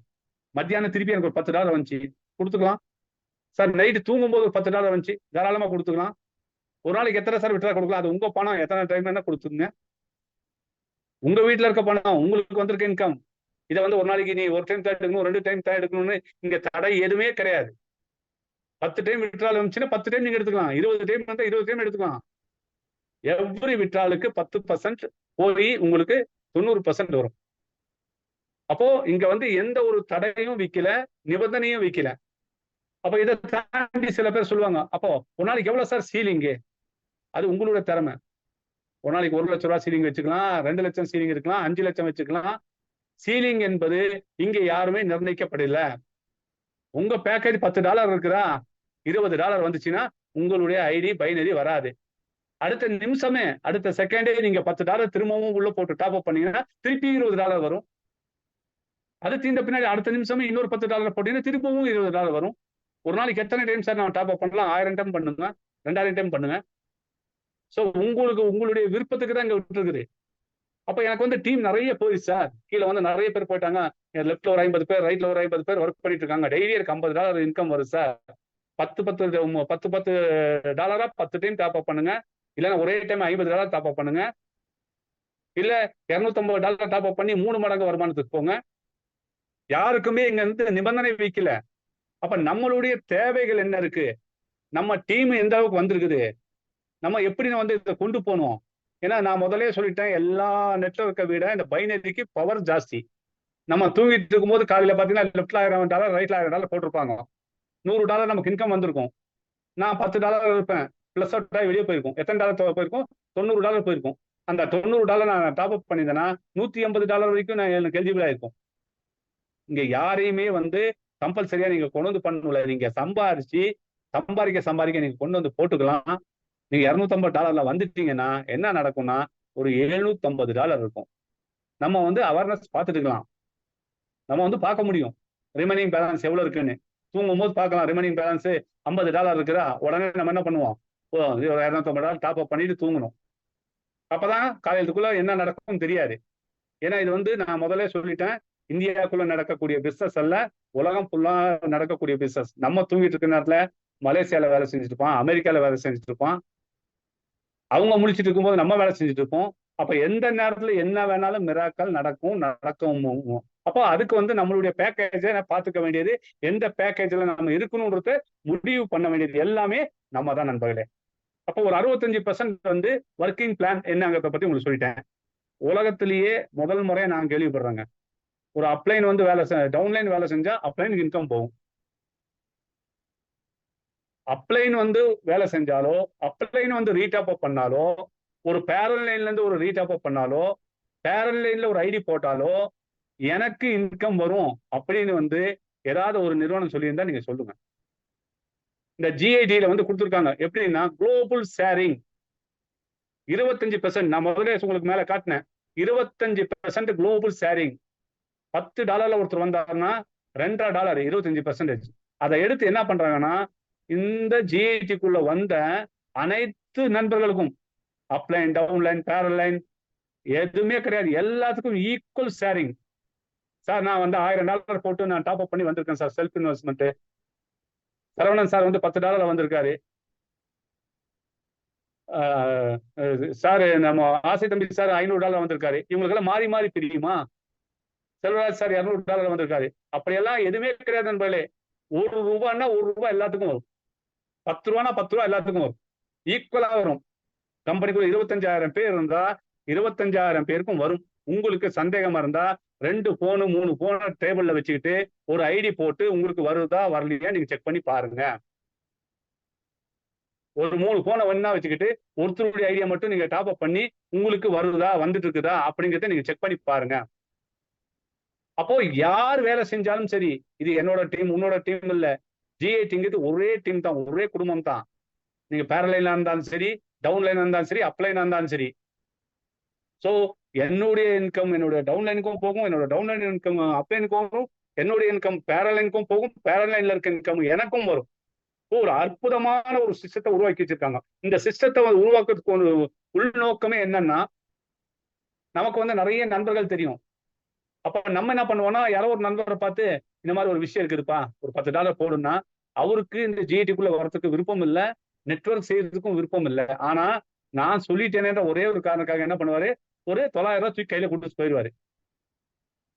மத்தியானம் திருப்பி எனக்கு ஒரு $10 வந்துச்சு, கொடுத்துக்கலாம். சார் நைட்டு தூங்கும்போது ஒரு $10 வந்துச்சு, தாராளமா கொடுத்துக்கலாம். ஒரு நாளைக்கு எத்தனை சார் விட்ரா கொடுக்கலாம்? அது உங்க பணம், எத்தனை டைம் என்ன கொடுத்துங்க. உங்க வீட்டுல இருக்க பணம், உங்களுக்கு வந்திருக்க இன்கம். இதை வந்து ஒரு நாளைக்கு நீ ஒரு டைம் தான் எடுக்கணும், 2 டைம் தான் எடுக்கணும்னு இங்க தடை எதுவுமே கிடையாது. 10 டைம் விட்ரால் வந்துச்சுன்னா 10 டைம் நீங்க எடுத்துக்கலாம். 20 டைம் வந்தா 20 டைம் எடுத்துக்கலாம். எவ்ரி விட்ராலுக்கு 10% போய் உங்களுக்கு 90% வரும். அப்போ இங்க வந்து எந்த ஒரு தடையும் வைக்கல, நிபந்தனையும் வைக்கல. அப்ப இதை தாண்டி சில பேர் சொல்லுவாங்க, அப்போ ஒரு நாளைக்கு எவ்வளவு சார் சீலிங்கு? அது உங்களோட திறமை. ஒரு நாளைக்கு $1,00,000 சீலிங் வச்சுக்கலாம், 2 லட்சம் சீலிங் இருக்கலாம், 5 லட்சம் வச்சுக்கலாம். சீலிங் என்பது இங்க யாருமே நிர்ணயிக்கப்படல. உங்க பேக்கேஜ் $10 இருக்குதா, $20 வந்துச்சுன்னா உங்களுடைய ஐடி பைனரி வராது. அடுத்த நிமிஷமே, அடுத்த செகண்டே நீங்க $10 திரும்பவும் உள்ள போட்டு டாப் அப் பண்ணீங்கன்னா திருப்பி $20 வரும். அது தீர்ந்த பின்னாடி அடுத்த நிமிஷமே இன்னொரு $10 போட்டீங்கன்னா திரும்பவும் $20 வரும். ஒரு நாளைக்கு எத்தனை டைம் சார் நான் டாப் அப் பண்ணலாம்? 1000 டைம் பண்ணுங்க, 2000 டைம் பண்ணுங்க. சோ உங்களுடைய விருப்பத்துக்கு தான் இங்க விட்டுருக்குது. அப்ப எனக்கு வந்து டீம் நிறைய போயிடுச்சு சார். கீழே வந்து நிறைய பேர் போயிட்டாங்க. லெப்ட்ல ஒரு 50 பேர், ரைட்ல ஒரு 50 பேர் ஒர்க் பண்ணிட்டு இருக்காங்க. டெய்லி எனக்கு $50 இன்கம் வருது சார். 10 டாலரா 10 டைம் டாப் அப் பண்ணுங்க. இல்லைன்னா ஒரே டைம் $50 டாப் அப் பண்ணுங்க. இல்ல $250 டாப் அப் பண்ணி 3 மடங்கு வருமானத்துக்கு போங்க. யாருக்குமே இங்க வந்து நிபந்தனை வைக்கல. அப்ப நம்மளுடைய தேவைகள் என்ன இருக்கு, நம்ம டீம் எந்த அளவுக்கு வந்திருக்குது, நம்ம எப்படி வந்து இதை கொண்டு போகணும். ஏன்னா நான் முதலே சொல்லிட்டேன், எல்லா நெட்வொர்க்கை விட இந்த பைனரிக்கு பவர் ஜாஸ்தி. நம்ம தூங்கிட்டு இருக்கும்போது காலையில பாத்தீங்கன்னா லெப்ட்ல $1000, ரைட்ல $1000 போட்டிருப்பாங்க. $100 நமக்கு இன்கம் வந்திருக்கும். நான் $10 இருப்பேன், பிளஸ் அவுட் ஆகி வெளியே போயிருக்கும். எத்தனை டாலர் போயிருக்கும்? $90 போயிருக்கும். அந்த $90 நான் டாப் அப் பண்ணியிருந்தேன்னா $180 வரைக்கும் நான் எனக்கு எலிஜிபிள் ஆயிருக்கும். இங்க யாரையுமே வந்து கம்பல்சரியா நீங்க கொண்டு வந்து பண்ணல. நீங்க சம்பாதிக்க நீங்க கொண்டு வந்து போட்டுக்கலாம். நீங்க $250 வந்துட்டீங்கன்னா என்ன நடக்கும்னா ஒரு $750 இருக்கும். நம்ம வந்து அவேர்னஸ் பார்த்துட்டு இருக்கலாம். நம்ம வந்து பார்க்க முடியும் ரிமைனிங் பேலன்ஸ் எவ்வளவு இருக்குன்னு. தூங்கும் போது பார்க்கலாம், ரிமைனிங் பேலன்ஸ் $50 இருக்குதா, உடனே நம்ம என்ன பண்ணுவோம், ஒரு $250 டாப் அப் பண்ணிட்டு தூங்கணும். அப்பதான் காலையிலுக்குள்ள என்ன நடக்கும் தெரியாது. ஏன்னா இது வந்து நான் முதல்ல சொல்லிட்டேன், இந்தியாவுக்குள்ள நடக்கக்கூடிய பிசினஸ் அல்ல, உலகம் ஃபுல்லா நடக்கக்கூடிய பிசினஸ். நம்ம தூங்கிட்டு இருக்க நேரத்துல மலேசியால வேலை செஞ்சுட்டு இருப்பான், அமெரிக்கால வேலை செஞ்சுட்டு இருப்பான், அவங்க முடிச்சுட்டு இருக்கும்போது நம்ம வேலை செஞ்சுட்டு இருப்போம். அப்ப எந்த நேரத்துல என்ன வேணாலும் மிராக்கள் நடக்கும். அப்போ அதுக்கு வந்து நம்மளுடைய பேக்கேஜை பார்த்துக்க வேண்டியது, எந்த பேக்கேஜ்ல நம்ம இருக்கணும்ன்றத முடிவு பண்ண வேண்டியது எல்லாமே நம்ம தான் நண்பர்களே. அப்போ ஒரு 65% வந்து ஒர்க்கிங் பிளான் என்னங்கிறத பத்தி உங்களுக்கு சொல்லிட்டேன். உலகத்திலேயே முதல் முறையா நான் கேள்விப்படுறேங்க, ஒரு அப்ளைன் வந்து டவுன்லைன் வேலை செஞ்சா அப்ளைனுக்கு இன்கம் போகும். அப்ளைன் வந்து வேலை செஞ்சாலோ, அப்ளைன் வந்து ரீடாப் அப் பண்ணாலோ ஒரு பேரலைன்ல இருந்து ஒரு ரீடாப் அப் பண்ணாலோ, பேரலைன்ல ஒரு ஐடி போட்டாலோ எனக்கு இன்கம் வரும் அப்படின்னு வந்து ஏதாவது ஒரு நிறுவனம் சொல்லியிருந்தா நீங்க சொல்லுங்க. இந்த ஜிஐடியில வந்து கொடுத்துருக்காங்க. எப்படின்னா குளோபல் ஷேரிங் 25%. நான் முதல்ல உங்களுக்கு மேல காட்டினேன். 25% குளோபல் ஷேரிங். $10 ஒருத்தர் வந்தாருன்னா $2.5 25%. அதை எடுத்து என்ன பண்றாங்கன்னா, இந்த ஜிஐடிக்குள்ள வந்த அனைத்து நண்பர்களுக்கும் அப்லைன், டவுன்லைன், பேரலைன் எதுவுமே கிடையாது. எல்லாத்துக்கும் ஈக்குவல் ஷேரிங். சார் நான் வந்து $1000 போட்டு நான் டாப் அப் பண்ணி வந்திருக்கேன் sir, self investment. Saravanan sir வந்து $10 வந்திருக்காரு. சார் நம்ம ஆசை தம்பி சார் $500 வந்திருக்காரு. இவங்களுக்கெல்லாம் மாறி மாறி தெரியுமா? செல்வராஜ் சார் $200 வந்திருக்காரு. அப்படியெல்லாம் எதுவுமே கிடையாது நண்பர்களே. ₹1 ₹1 எல்லாத்துக்கும் வரும். ₹10 ₹10 எல்லாத்துக்கும் வரும். ஈக்குவலா வரும். கம்பெனிக்குள்ள 25,000 பேர் இருந்தா 25,000 பேருக்கும் வரும். உங்களுக்கு சந்தேகமா இருந்தா 2 போனு 3 போன டேபிள்ல வச்சுக்கிட்டு ஒரு ஐடி போட்டு உங்களுக்கு வருதா வரலையா நீங்க செக் பண்ணி பாருங்க. ஒரு 3 போனை ஒண்ணா வச்சுக்கிட்டு ஒருத்தருடைய ஐடியா மட்டும் நீங்க டாப் அப் பண்ணி உங்களுக்கு வருதா வந்துட்டு இருக்குதா அப்படிங்கிறத நீங்க செக் பண்ணி பாருங்க. அப்போ யார் வேலை செஞ்சாலும் சரி, இது என்னோட டீம் உன்னோட டீம் இல்ல, ஜிஐடிங்கிறது ஒரே டீம் தான், ஒரே குடும்பம் தான். நீங்க பேரலைனா இருந்தாலும் சரி, டவுன்லைனா இருந்தாலும் சரி, அப்லைனா இருந்தாலும் சரி. சோ என்னுடைய இன்கம் என்னோட டவுன்லைனுக்கும் போகும், என்னோட டவுன்லைன் இன்கம் அப்லைனுக்கும் வரும், என்னுடைய இன்கம் பேரலைனுக்கும் போகும், பேரலைன்ல இருக்க இன்கம் எனக்கும் வரும். ஒரு அற்புதமான ஒரு சிஸ்டத்தை உருவாக்கி வச்சிருக்காங்க. இந்த சிஸ்டத்தை உருவாக்குறதுக்கு ஒரு உள்நோக்கமே என்னன்னா, நமக்கு வந்து நிறைய நண்பர்கள் தெரியும். அப்ப நம்ம என்ன பண்ணுவோம்னா, யாரோ ஒரு நண்பரை பார்த்து இந்த மாதிரி ஒரு விஷயம் இருக்குதுப்பா, ஒரு $10 போடுன்னா அவருக்கு இந்த ஜிஐடிக்குள்ள வரதுக்கு விருப்பம் இல்லை, நெட்வொர்க் செய்யறதுக்கும் விருப்பம் இல்லை. ஆனா நான் சொல்லிட்டேனேன்ற ஒரே ஒரு காரணக்காக என்ன பண்ணுவாரு, ஒரு $900 தூக்கி கையில கொடுத்து போயிடுவாரு.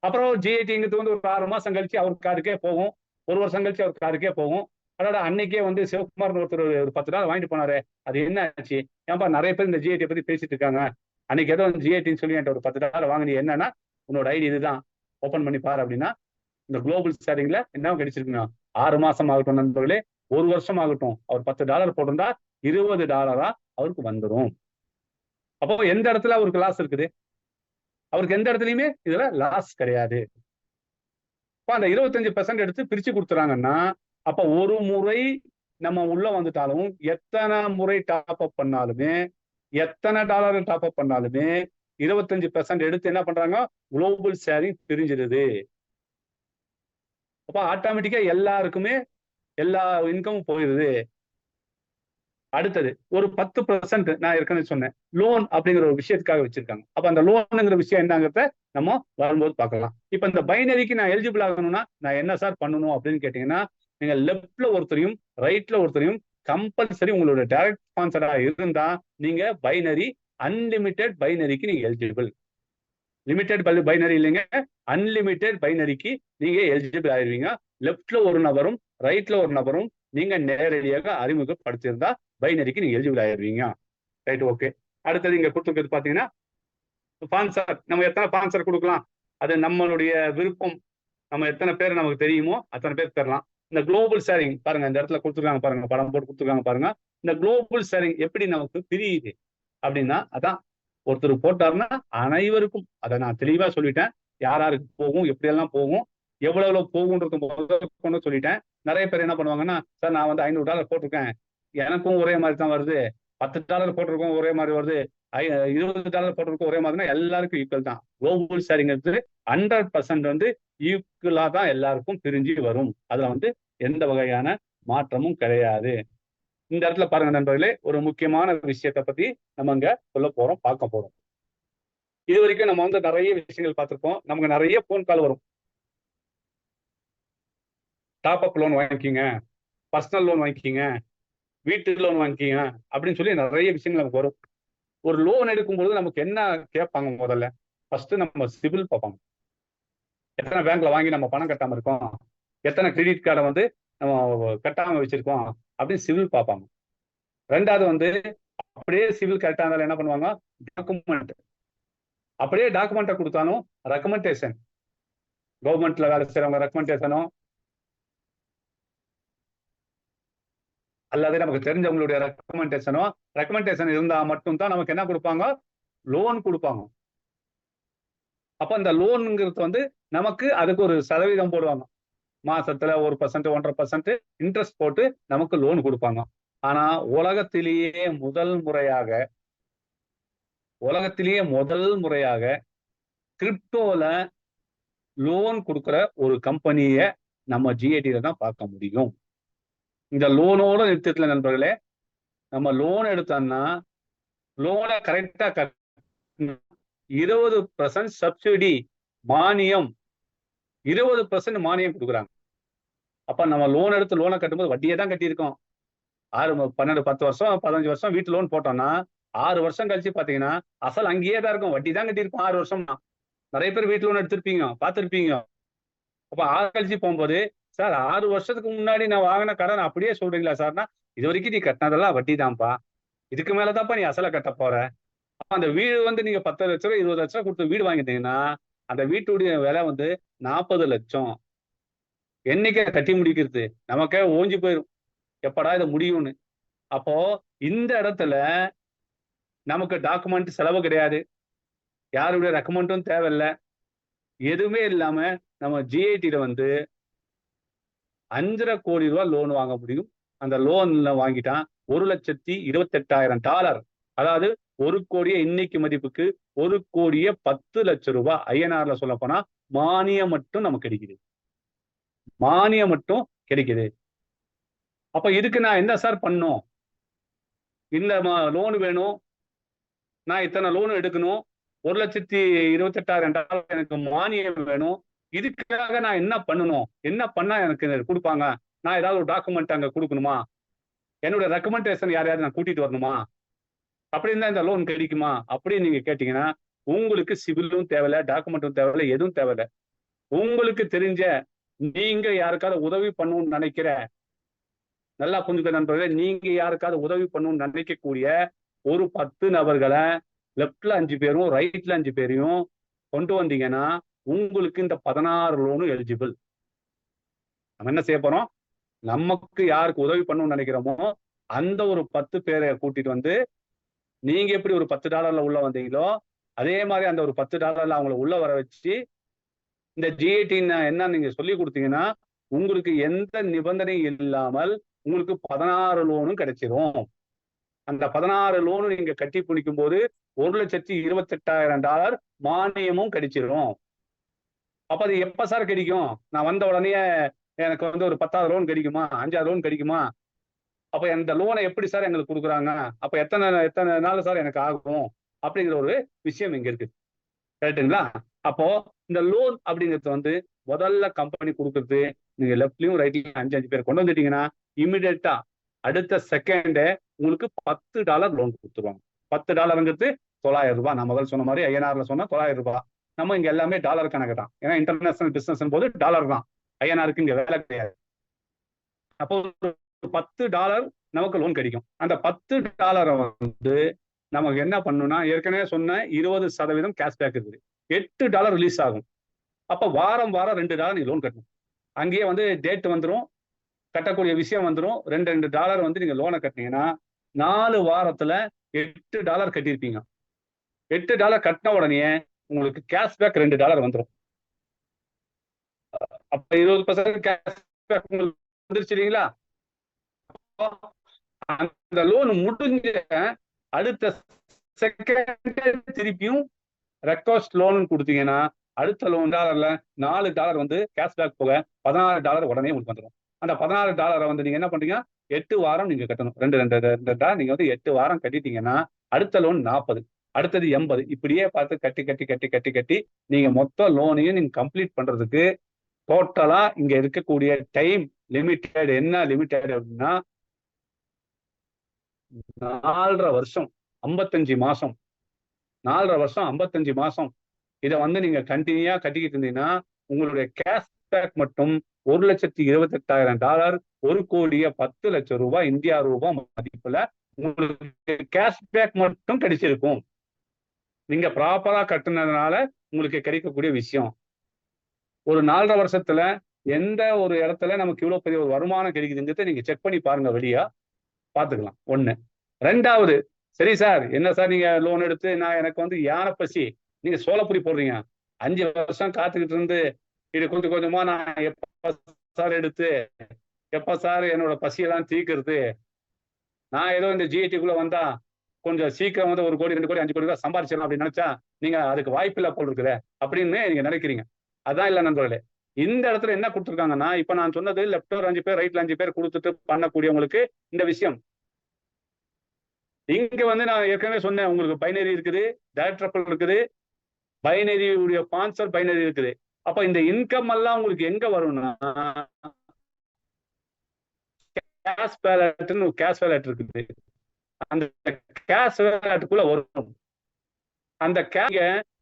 அப்புறம் ஜிஐடிங்கிறது வந்து ஒரு 6 மாசம் கழிச்சு அவர் காருக்கே போகும், 1 வருஷம் கழிச்சு அவர் காருக்கே போகும். அதோட அன்னைக்கே வந்து சிவகுமார் ஒருத்தர் ஒரு $10 வாங்கிட்டு போனாரு, அது என்ன ஆச்சு? ஏன்பா நிறைய பேர் இந்த ஜிஐடி பத்தி பேசிட்டு இருக்காங்க, அன்னைக்கு ஏதோ ஜிஐடின்னு சொல்லி என்கிட்ட ஒரு $10 வாங்கினி, என்னன்னா உன்னோட ஐடி இதுதான், ஓபன் பண்ணி பாரு அப்படின்னா இந்த குளோபல் ஷேரிங்ல என்ன கிடைச்சிருக்குங்க? 6 மாசம் ஆகட்டும் நண்பர்களே, 1 வருஷம் ஆகட்டும், அவர் $10 போட்டிருந்தா $20 அவருக்கு வந்துடும். அப்போ எந்த இடத்துல அவருக்கு லாஸ் இருக்குது? அவருக்கு எந்த இடத்துலயுமே இதுல லாஸ் கிடையாது. அப்ப அந்த 25% எடுத்து பிரிச்சு கொடுத்துறாங்கன்னா, அப்ப ஒரு முறை நம்ம உள்ள வந்துட்டாலும் எத்தனை முறை டாப் அப் பண்ணாலுமே, எத்தனை டாலர் டாப் அப் பண்ணாலுமே 25% எடுத்து என்ன பண்றாங்க? குளோபல் ஷேரிங் பிரிஞ்சிருது. அப்ப ஆட்டோமேட்டிக்கா எல்லாருக்குமே எல்லா இன்கமும் போயிருது. அடுத்தது ஒரு 10% நான் ஏற்கனவே சொன்னேன், லோன் அப்படிங்கிற ஒரு விஷயத்துக்காக வச்சிருக்காங்க. அப்ப அந்த லோனுங்கிற விஷயம் என்னங்கிறத நம்ம வரும்போது பார்க்கலாம். இப்ப இந்த பைனரிக்கு நான் எலிஜிபிள் ஆகணும்னா நான் என்ன சார் பண்ணணும் அப்படின்னு கேட்டீங்கன்னா, நீங்க லெப்ட்ல ஒருத்தரையும் ரைட்ல ஒருத்தரையும் கம்பல்சரி உங்களோட டைரக்ட் ஸ்பான்சரா இருந்தா நீங்க பைனரி அன்லிமிட்டெட் பைனரிக்கு நீங்க எலிஜிபிள். லிமிடெட் பைனரி இல்லைங்க, அன்லிமிட்டெட் பைனரிக்கு நீங்க எலிஜிபிள் ஆயிருவீங்க. லெப்ட்ல ஒரு நபரும் ரைட்ல ஒரு நபரும் நீங்க நேரடியாக அறிமுகப்படுத்தியிருந்தா பைனரிக்கு நீங்க எலிஜிபிள் ஆயிருவீங்க. Right, okay. அடுத்தது இங்க கொடுத்துருக்கிறது பாத்தீங்கன்னா ஸ்பான்சர். நம்ம எத்தனை ஸ்பான்சர் கொடுக்கலாம், அது நம்மளுடைய விருப்பம். நம்ம எத்தனை பேர் நமக்கு தெரியுமோ அத்தனை பேர் தரலாம். இந்த குளோபல் ஷேரிங் பாருங்க, இந்த இடத்துல கொடுத்துருக்காங்க பாருங்க, படம் போட்டு கொடுத்துருக்காங்க பாருங்க. இந்த குளோபல் ஷேரிங் எப்படி நமக்கு பிரியுது அப்படின்னா, அதான் ஒருத்தர் போட்டாருன்னா அனைவருக்கும். அதை நான் தெளிவா சொல்லிட்டேன், யாராருக்கு போகும், எப்படியெல்லாம் போகும், எவ்வளவு போகும்ன்றது முதல்ல சொல்லிட்டேன். நிறைய பேர் என்ன பண்ணுவாங்கன்னா, சார் நான் வந்து $500 போட்டிருக்கேன், எனக்கும் ஒரே மாதிரி தான் வருது, $10 போட்டிருக்கோம் ஒரே மாதிரி வருது, $20 போட்டிருக்கோம் ஒரே மாதிரினா எல்லாருக்கும் ஈக்குவல் தான். குளோபல் ஷேரிங் 100% வந்து ஈக்குவலா தான் எல்லாருக்கும் பிரிஞ்சு வரும். அதுல வந்து எந்த வகையான மாற்றமும் கிடையாது. இந்த இடத்துல பாருங்க நண்பர்களே, ஒரு முக்கியமான விஷயத்தை பத்தி நம்ம இங்க சொல்ல போறோம், பார்க்க போறோம். இது வரைக்கும் நம்ம வந்து நிறைய விஷயங்கள் பார்த்திருப்போம். நமக்கு நிறைய போன் கால் வரும், டாப் அப் லோன் வாங்கிக்கிங்க, பர்சனல் லோன் வாங்கிக்கிங்க, வீட்டு லோன் வாங்கிக்கிங்க அப்படின்னு சொல்லி நிறைய விஷயங்கள் நமக்கு வரும். ஒரு லோன் எடுக்கும்போது நமக்கு என்ன கேட்பாங்க? முதல்ல ஃபர்ஸ்ட் நம்ம சிபில் பார்ப்பாங்க. எத்தனை பேங்க்ல வாங்கி நம்ம பணம் கட்டாம இருக்கோம், எத்தனை கிரெடிட் கார்டை வந்து நம்ம கட்டாம வச்சிருக்கோம் அப்படின்னு சிவில் பார்ப்பாங்க. ரெண்டாவது வந்து அப்படியே சிவில் கரெக்டா இருந்தாலும் என்ன பண்ணுவாங்க? டாக்குமெண்ட். அப்படியே டாக்குமெண்ட்டை கொடுத்தாலும் ரெக்கமெண்டேஷன், கவர்மெண்ட்ல வேலை செய்யறவங்க ரெக்கமெண்டேஷனும், அல்லது நமக்கு தெரிஞ்சவங்களுடைய ரெக்கமெண்டேஷன் இருந்தா மட்டும்தான் நமக்கு என்ன கொடுப்பாங்க, லோன் கொடுப்பாங்க. அப்ப அந்த லோனுங்கிறது வந்து நமக்கு அதுக்கு ஒரு சதவீதம் போடுவாங்க. மாசத்துல 1%, 1.5% இன்ட்ரெஸ்ட் போட்டு நமக்கு லோன் கொடுப்பாங்க. ஆனா உலகத்திலேயே முதல் முறையாக கிரிப்டோல லோன் கொடுக்கிற ஒரு கம்பெனியை நம்ம ஜிஏடில தான் பார்க்க முடியும். இந்த லோனோட நிறுத்தத்துல நண்பர்களே, நம்ம லோன் எடுத்தோம்னா லோனை கரெக்டா 20% சப்சிடி மானியம், 20% மானியம் கொடுக்குறாங்க. அப்ப நம்ம லோன் எடுத்து லோனை கட்டும்போது வட்டியே தான் கட்டியிருக்கோம். 12, 10 வருஷம், 15 வருஷம் வீட்டு லோன் போட்டோம்னா 6 வருஷம் கழிச்சு பாத்தீங்கன்னா அசல் அங்கேயே தான் இருக்கும். வட்டி தான் கட்டியிருக்கோம் 6 வருஷமா. நிறைய பேர் வீட்டு லோன் எடுத்திருப்பீங்க, பார்த்திருப்பீங்க. அப்ப 6 கழிச்சு போகும்போது, சார் 6 வருஷத்துக்கு முன்னாடி நான் வாங்கின கடன் அப்படியே சொல்றீங்களா சார்னா, இது வரைக்கும் நீ கட்டினதெல்லாம் வட்டி தான்ப்பா, இதுக்கு மேலதான்ப்பா நீ அசலை கட்ட போற. அப்ப அந்த வீடு வந்து நீங்க 10 லட்சம் 20 லட்சம் கொடுத்து வீடு வாங்கிட்டீங்கன்னா அந்த வீட்டுடைய விலை வந்து 40 லட்சம். என்னைக்கு கட்டி முடிக்கிறது நமக்கே ஓஞ்சி போயிடும், எப்படா இதை முடியும்னு. அப்போ இந்த இடத்துல நமக்கு டாக்குமெண்ட் செலவு கிடையாது, யாருடைய ரெக்கமெண்டும் தேவையில்லை, எதுவுமே இல்லாம நம்ம ஜிஐடில வந்து 5.5 கோடி ரூபாய் லோன் வாங்க முடியும். அந்த லோன்ல வாங்கிட்டான் $1,28,000, அதாவது 1 கோடியே இன்னைக்கு மதிப்புக்கு 1 கோடியே 10 லட்சம் ரூபாய் ஐஎன்ஆர்ல சொல்ல போனா மானியம் மட்டும் நமக்கு கிடைக்குது. மானியம் மட்டும் கிடைக்குது. அப்ப இதுக்கு நான் என்ன சார் பண்ணும், இந்த லோன் வேணும், நான் இத்தனை லோன் எடுக்கணும், $1,28,000 எனக்கு மானியம் வேணும், இதுக்காக நான் என்ன பண்ணணும், என்ன பண்ணா எனக்கு கொடுப்பாங்க, நான் ஏதாவது ஒரு டாக்குமெண்ட் அங்க கொடுக்கணுமா, என்னோட ரெக்கமெண்டேஷன் யாரையாவது நான் கூட்டிட்டு வரணுமா, அப்படி இருந்தா இந்த லோன் கிடைக்குமா அப்படின்னு நீங்க கேட்டீங்கன்னா, உங்களுக்கு சிவிலும் தேவையில்ல, டாக்குமெண்ட்டும் தேவையில்ல, எதுவும் தேவையில்ல. உங்களுக்கு தெரிஞ்ச நீங்க யாருக்காவது உதவி பண்ணணும்னு நினைக்கிற, நல்லா புரிஞ்சுக்க நண்பர்களே, நீங்க யாருக்காவது உதவி பண்ணணும்னு நினைக்கக்கூடிய ஒரு 10 நபர்களை லெப்ட்ல 5 பேரும் ரைட்ல 5 பேரையும் கொண்டு வந்தீங்கன்னா உங்களுக்கு இந்த 16 லோனும் எலிஜிபிள். நம்ம என்ன செய்ய போறோம், நமக்கு யாருக்கு உதவி பண்ணணும்னு நினைக்கிறோமோ அந்த ஒரு 10 பேரை கூட்டிட்டு வந்து, நீங்க எப்படி ஒரு $10 உள்ள வந்தீங்களோ அதே மாதிரி அந்த ஒரு $10 அவங்கள உள்ள வர வச்சு இந்த ஜிஐடின்னு என்ன நீங்க சொல்லி கொடுத்தீங்கன்னா உங்களுக்கு எந்த நிபந்தனையும் இல்லாமல் உங்களுக்கு 16 லோனும் கிடைச்சிரும். அந்த 16 லோனும் நீங்க கட்டி பிடிக்கும் போது $1,28,000 மானியமும் கிடைச்சிரும். அப்ப அது எப்ப சார் கிடைக்கும், நான் வந்த உடனே எனக்கு வந்து ஒரு 10வது லோன் கிடைக்குமா, 5வது லோன் கிடைக்குமா, அப்ப இந்த லோனை எப்படி சார் எங்களுக்கு கொடுக்குறாங்க, அப்ப எத்தனை நாள் சார் எனக்கு ஆகும் அப்படிங்கிற ஒரு விஷயம் இங்க இருக்கு, கரெக்டுங்களா? அப்போ இந்த லோன் அப்படிங்கிறது வந்து முதல்ல கம்பெனி கொடுக்குறது, நீங்க லெப்ட்லயும் ரைட்லயும் 5 பேர் கொண்டு வந்துட்டீங்கன்னா இமிடியேட்டா அடுத்த செகண்டே உங்களுக்கு $10 லோன் கொடுத்துருவாங்க. $10ங்கிறது 900 ரூபாய். நான் முதல் சொன்ன மாதிரி ஐஎன்ஆர்ல சொன்னா 900 ரூபாய். நம்ம இங்க எல்லாமே டாலர் கணக்கு தான், ஏன்னா இன்டர்நேஷனல் பிசினஸ் போது டாலர் தான், ஐஎன்ஆருக்கு இங்க வேலை கிடையாது. அப்போ $10 நமக்கு லோன் கிடைக்கும். அந்த $10 வந்து நமக்கு என்ன பண்ணணும்னா, ஏற்கனவே சொன்ன 20% கேஷ்பேக் இருக்குது, $8 ரிலீஸ் ஆகும். அப்ப வாரம் $2 நீங்க லோன் கட்டணும். அங்கேயே வந்து டேட் வந்துடும், கட்டக்கூடிய விஷயம் வந்துடும். $2 வந்து நீங்க லோனை கட்டினீங்கன்னா 4 வாரத்துல $8 கட்டியிருப்பீங்க. $8 கட்டின உடனே உங்களுக்கு கேஷ்பேக் $2 வந்துடும். அப்ப 20% கேஷ்பேக் உங்களுக்கு வந்துருச்சு இல்லைங்களா? அந்த லோன் முடிஞ்ச அடுத்த செகண்ட் திருப்பியும் ரெக்வஸ்ட் லோன் கொடுத்தீங்கன்னா அடுத்த லோன் $4 வந்து கேஷ்பேக் போக $16 உடனே உங்களுக்கு வந்துடும். அந்த $16 வந்து நீங்க என்ன பண்றீங்க, 8 வாரம் நீங்க கட்டணும். 2 நீங்க வந்து 8 வாரம் கட்டிட்டீங்கன்னா அடுத்த லோன் 40, அடுத்தது 80, இப்படியே பார்த்து கட்டி கட்டி கட்டி கட்டி கட்டி நீங்க மொத்த லோனையும் நீங்க கம்ப்ளீட் பண்றதுக்கு டோட்டலா இங்க இருக்கக்கூடிய டைம் லிமிட்டட் என்ன லிமிட்டட் அப்படின்னா 4.5 வருஷம் 55 மாசம். 4.5 வருஷம் 55 மாசம் இதை வந்து நீங்க கண்டினியூயா கட்டிக்கிட்டு இருந்தீங்கன்னா உங்களுடைய கேஷ்பேக் மட்டும் $1,28,000, 1 கோடியே 10 லட்சம் ரூபாய் இந்தியா ரூபாய் மதிப்புல உங்களுக்கு கேஷ்பேக் மட்டும் கிடைச்சிருக்கும். நீங்க ப்ராப்பரா கட்டுனதுனால உங்களுக்கு கிடைக்கக்கூடிய விஷயம். ஒரு 4.5 வருஷத்துல எந்த ஒரு இடத்துல நமக்கு இவ்வளவு பெரிய ஒரு வருமானம் கிடைக்குதுங்கிறத நீங்க செக் பண்ணி பாருங்க வெளியா. பாத்துக்கலாம். ஒண்ணு. ரெண்டாவது, சரி சார், என்ன சார் நீங்க லோன் எடுத்து எனக்கு வந்து யானை பசி, நீங்க சோளப்பொரி போடுறீங்க. 5 வருஷம் காத்துக்கிட்டு இருந்து இது கொஞ்சம் கொஞ்சமா நான் எப்ப சார் எடுத்து எப்ப சார் என்னோட பசியெல்லாம் தீர்க்கிறது, நான் ஏதோ இந்த ஜிஐடிக்குள்ள வந்தா கொஞ்சம் சீக்கிரம் வந்து 1 கோடி 2 கோடி 5 கோடி ரூபாய் சம்பாரிச்சிடலாம் அப்படின்னு நினைச்சா நீங்க அதுக்கு வாய்ப்பு இல்ல போல் இருக்குது அப்படின்னு நீங்க நினைக்கிறீங்க. அதான் இல்ல நண்பர்களே. இந்த இடத்துல என்ன கொடுத்துருக்காங்கன்னா, இப்ப நான் சொன்னது லெப்ட்ல ஒரு 5 பேர் ரைட்ல 5 பேர் கொடுத்துட்டு பண்ணக்கூடியவங்களுக்கு இந்த விஷயம். இங்க வந்து நான் ஏற்கனவே சொன்னேன், உங்களுக்கு பைனரி இருக்குது, டைரக்டர் இருக்குது, பைனரியுடைய ஸ்பான்சர் பைனரி இருக்குது. அப்ப இந்த இன்கம் எல்லாம் உங்களுக்கு எங்க வரும்னா, கேஷ் வேலட்னு கேஷ் வேலட் இருக்குது. அந்த கேஷ் வேலட்டுக்குள்ள வரும். அந்த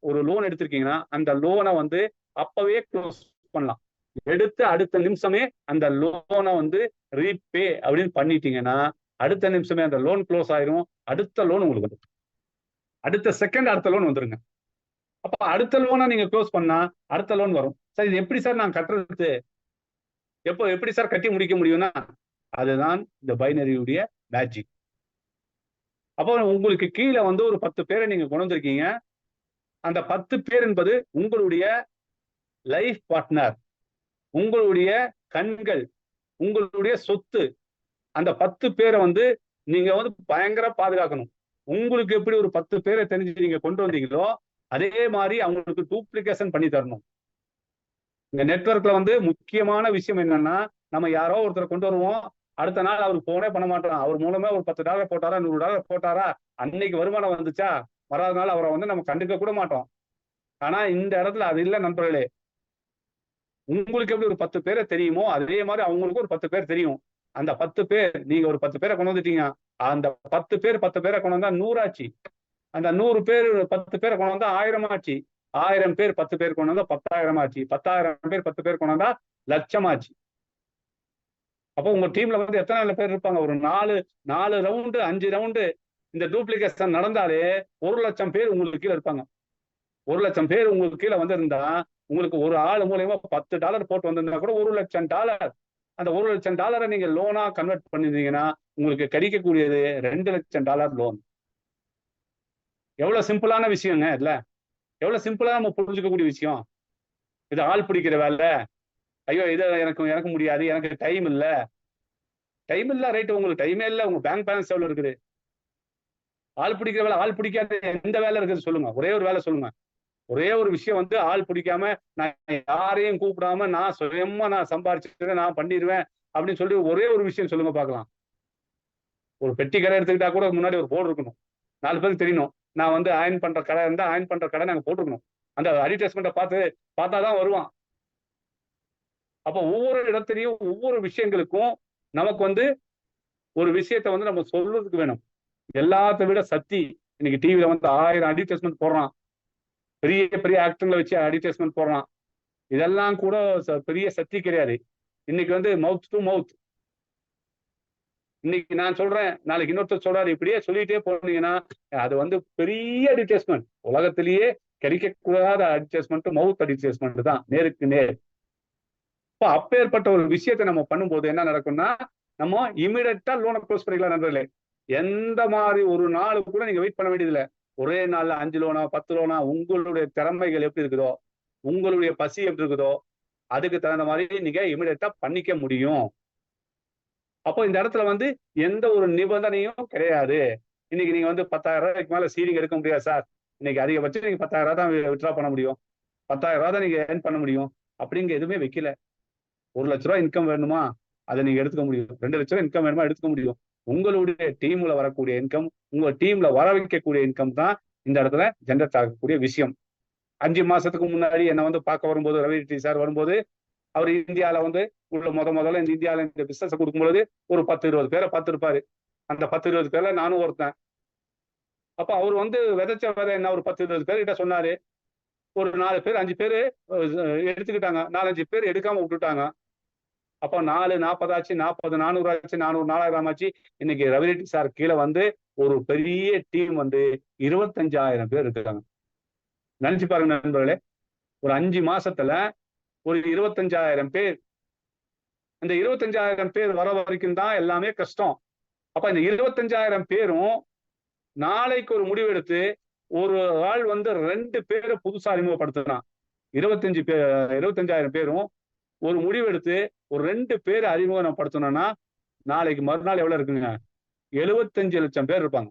ஒரு லோன் எடுத்திருக்கீங்கன்னா அந்த லோனை வந்து அப்பவே க்ளோஸ் பண்ணலாம். எடுத்து அடுத்த நிமிஷமே அந்த லோனை வந்து ரீபே அப்படின்னு பண்ணிட்டீங்கன்னா அடுத்த நிமிஷமே அந்த லோன் க்ளோஸ் ஆயிரும். அடுத்த லோன் உங்களுக்கு வந்து அடுத்த செகண்ட் அடுத்த லோன் வந்துருங்க. அப்ப அடுத்த லோனை நீங்க க்ளோஸ் பண்ணா அடுத்த லோன் வரும். சார் இது எப்படி சார் நான் கட்டுறது, எப்படி சார் கட்டி முடிக்க முடியும்னா, அதுதான் இந்த பைனரியுடைய மேஜிக். அப்போ உங்களுக்கு கீழே வந்து ஒரு 10 பேரை நீங்க கொண்டு வந்திருக்கீங்க. அந்த 10 பேர் என்பது உங்களுடைய லைஃப் பார்ட்னர், உங்களுடைய கண்கள், உங்களுடைய சொத்து. அந்த 10 பேரை வந்து நீங்க வந்து பயங்கர பாதுகாக்கணும். உங்களுக்கு எப்படி ஒரு 10 பேரை தெரிஞ்சு நீங்க கொண்டு வந்தீங்களோ அதே மாதிரி அவங்களுக்கு டூப்ளிகேஷன் பண்ணி தரணும். இந்த நெட்வொர்க்ல வந்து முக்கியமான விஷயம் என்னன்னா, நம்ம யாரோ ஒருத்தரை கொண்டு வருவோம், அடுத்த நாள் அவருக்கு போனே பண்ண மாட்டோம். அவர் மூலமா ஒரு $10 போட்டாரா, $100 போட்டாரா, அன்னைக்கு வருமானம் வந்துச்சா, வராத நாள் அவரை வந்து நம்ம கண்டுக்க கூட மாட்டோம். ஆனா இந்த இடத்துல அது இல்லை நண்பர்களே. உங்களுக்கு எப்படி ஒரு 10 பேரை தெரியுமோ அதே மாதிரி அவங்களுக்கு ஒரு 10 பேர் தெரியும். அந்த 10 பேர், நீங்க ஒரு 10 பேரை கொண்டு வந்துட்டீங்க, அந்த 10 பேரை கொண்டு வந்தா 100 ஆச்சு. அந்த 100 பேர் 10 பேரை கொண்டு வந்தா 1000 ஆச்சு. 1000 பேர் 10 பேர் கொண்டு வந்தா 10,000 ஆச்சு. 10,000 பேர் 10 பேர் கொண்டு வந்தா லட்சம் ஆச்சு. அப்போ உங்க டீம்ல வந்து எத்தனை பேர் இருப்பாங்க? ஒரு 4 ரவுண்டு 5 ரவுண்டு இந்த டூப்ளிகேஷன் நடந்தாலே 1 லட்சம் பேர் உங்களுக்கு கீழே இருப்பாங்க. 1 லட்சம் பேர் உங்களுக்கு கீழே வந்திருந்தா உங்களுக்கு ஒரு ஆள் மூலயமா $10 போட்டு வந்திருந்தா கூட $1 லட்சம். அந்த $1 லட்சம் நீங்க லோனா கன்வெர்ட் பண்ணிருந்தீங்கன்னா உங்களுக்கு கிடைக்கக்கூடியது $2 லட்சம் லோன். எவ்வளவு சிம்பிளான விஷயங்க இல்ல? எவ்வளவு சிம்பிளா நம்ம புரிஞ்சுக்கக்கூடிய விஷயம். இது ஆள் பிடிக்கிற வேலை. ஐயோ இது எனக்கு முடியாது, எனக்கு டைம் இல்ல. டைம் இல்ல, ரைட். உங்களுக்கு டைமே இல்ல, உங்க பேங்க் பேலன்ஸ் எவ்வளவு இருக்குது? ஆள் பிடிக்கிற வேலை, ஆள் பிடிக்காத எந்த வேலை இருக்குது சொல்லுங்க? ஒரே ஒரு வேலை சொல்லுங்க. ஒரே ஒரு விஷயம் வந்து ஆள் பிடிக்காம நான் யாரையும் கூப்பிடாம நான் சுயமா நான் சம்பாரிச்சுக்கிறேன், நான் பண்ணிடுவேன் அப்படின்னு சொல்லி ஒரே ஒரு விஷயம் சொல்லுங்க பார்க்கலாம். ஒரு பெட்டி கடை எடுத்துக்கிட்டா கூட முன்னாடி ஒரு போர்டு இருக்கணும், 4 பேருக்கு தெரியணும். நான் வந்து அயன் பண்ற கடை இருந்தா அயன் பண்ற கடை நாங்க போட்டுருக்கணும். அந்த அட்வர்டைஸ்மெண்ட்டை பார்த்தாதான் வருவான். அப்போ ஒவ்வொரு இடத்துலையும் ஒவ்வொரு விஷயங்களுக்கும் நமக்கு வந்து ஒரு விஷயத்த வந்து நம்ம சொல்றதுக்கு வேணும். எல்லாத்த விட சக்தி இன்னைக்கு டிவியில வந்து 1000 அட்வர்டைஸ்மெண்ட் போடுறான், பெரிய பெரிய ஆக்டர்களை வச்சு அட்வர்டைஸ்மெண்ட் போடுறான். இதெல்லாம் கூட பெரிய சக்தி கிடையாது. இன்னைக்கு வந்து மவுத் டு மவுத். இன்னைக்கு நான் சொல்றேன், நாளைக்கு இன்னொருத்தர் சொல்றாரு, இப்படியே சொல்லிட்டே போனீங்கன்னா அது வந்து பெரிய அட்வர்டைஸ்மெண்ட். உலகத்திலேயே கிடைக்கக்கூடாத அட்வர்டைஸ்மெண்ட் மவுத் அட்வர்டைஸ்மெண்ட் தான், நேருக்கு நேர். இப்போ அப்பேற்பட்ட ஒரு விஷயத்தை நம்ம பண்ணும்போது என்ன நடக்கும்னா, நம்ம இமீடியட்டா லோனை க்ளோஸ் பண்ணிக்கலாம் நண்பர்களே. எந்த மாதிரி ஒரு நாள் கூட நீங்க வெயிட் பண்ண வேண்டியதில்லை. ஒரே நாள்ல 5 லோனா 10 லோனா உங்களுடைய திறமைகள் எப்படி இருக்குதோ, உங்களுடைய பசி எப்படி இருக்குதோ அதுக்கு தகுந்த மாதிரி நீங்க இமீடியட்டா பண்ணிக்க முடியும். அப்போ இந்த இடத்துல வந்து எந்த ஒரு நிபந்தனையும் கிடையாது. இன்னைக்கு நீங்க வந்து 10,000 மேல சீலிங் எடுக்க முடியாது சார், இன்னைக்கு அதிகபட்சம் நீங்க 10,000 தான் வித்ட்ரா பண்ண முடியும், 10,000 தான் நீங்க ஏர்ன் பண்ண முடியும் அப்படிங்க எதுவுமே வைக்கல. 1 லட்ச ரூபாய் இன்கம் வேணுமா, அதை நீங்க எடுத்துக்க முடியும். 2 லட்ச ரூபாய் இன்கம் வேணுமா, எடுத்துக்க முடியும். உங்களுடைய டீம்ல வரக்கூடிய இன்கம், உங்க டீம்ல வர வைக்கக்கூடிய இன்கம் தான் இந்த இடத்துல ஜென்ரேட் ஆகக்கூடிய விஷயம். 5 மாசத்துக்கு முன்னாடி என்ன வந்து பார்க்க வரும்போது, ரவி சார் வரும்போது, அவர் இந்தியாவில வந்து உள்ள முதல்ல இந்த இந்தியாவில இந்த பிசினஸ் கொடுக்கும்போது ஒரு 10-20 பேரை பார்த்துருப்பாரு. அந்த 10-20 பேர்ல நானும் ஒருத்தன். அப்ப அவர் வந்து விதைச்ச விதை என்ன, ஒரு 10-20 பேர் கிட்ட சொன்னாரு. ஒரு 4 பேர் 5 பேர் எடுத்துக்கிட்டாங்க, 4-5 பேர் எடுக்காம விட்டுட்டாங்க. அப்போ 4-40 ஆச்சு, 40-400 ஆச்சு, 400-4000 ஆச்சு. இன்னைக்கு ரவி சார் கீழே வந்து ஒரு பெரிய டீம் வந்து 25,000 பேர் இருக்காங்க. நினைச்சு பாருங்க நண்பர்களே, ஒரு 5 மாசத்துல ஒரு 25,000 பேர். அந்த 25,000 பேர் வர வரைக்கும் தான் எல்லாமே கஷ்டம். அப்ப இந்த 25,000 பேரும் நாளைக்கு ஒரு முடிவு எடுத்து ஒரு ஆள் வந்து 2 பேரை புதுசா அறிமுகப்படுத்தினான். 25,000 பேரும் ஒரு முடிவு எடுத்து ஒரு 2 பேரை அறிமுகப்படுத்தணும்னா நாளைக்கு மறுநாள் எவ்வளவு இருக்குங்க? 75 லட்சம் பேர் இருப்பாங்க.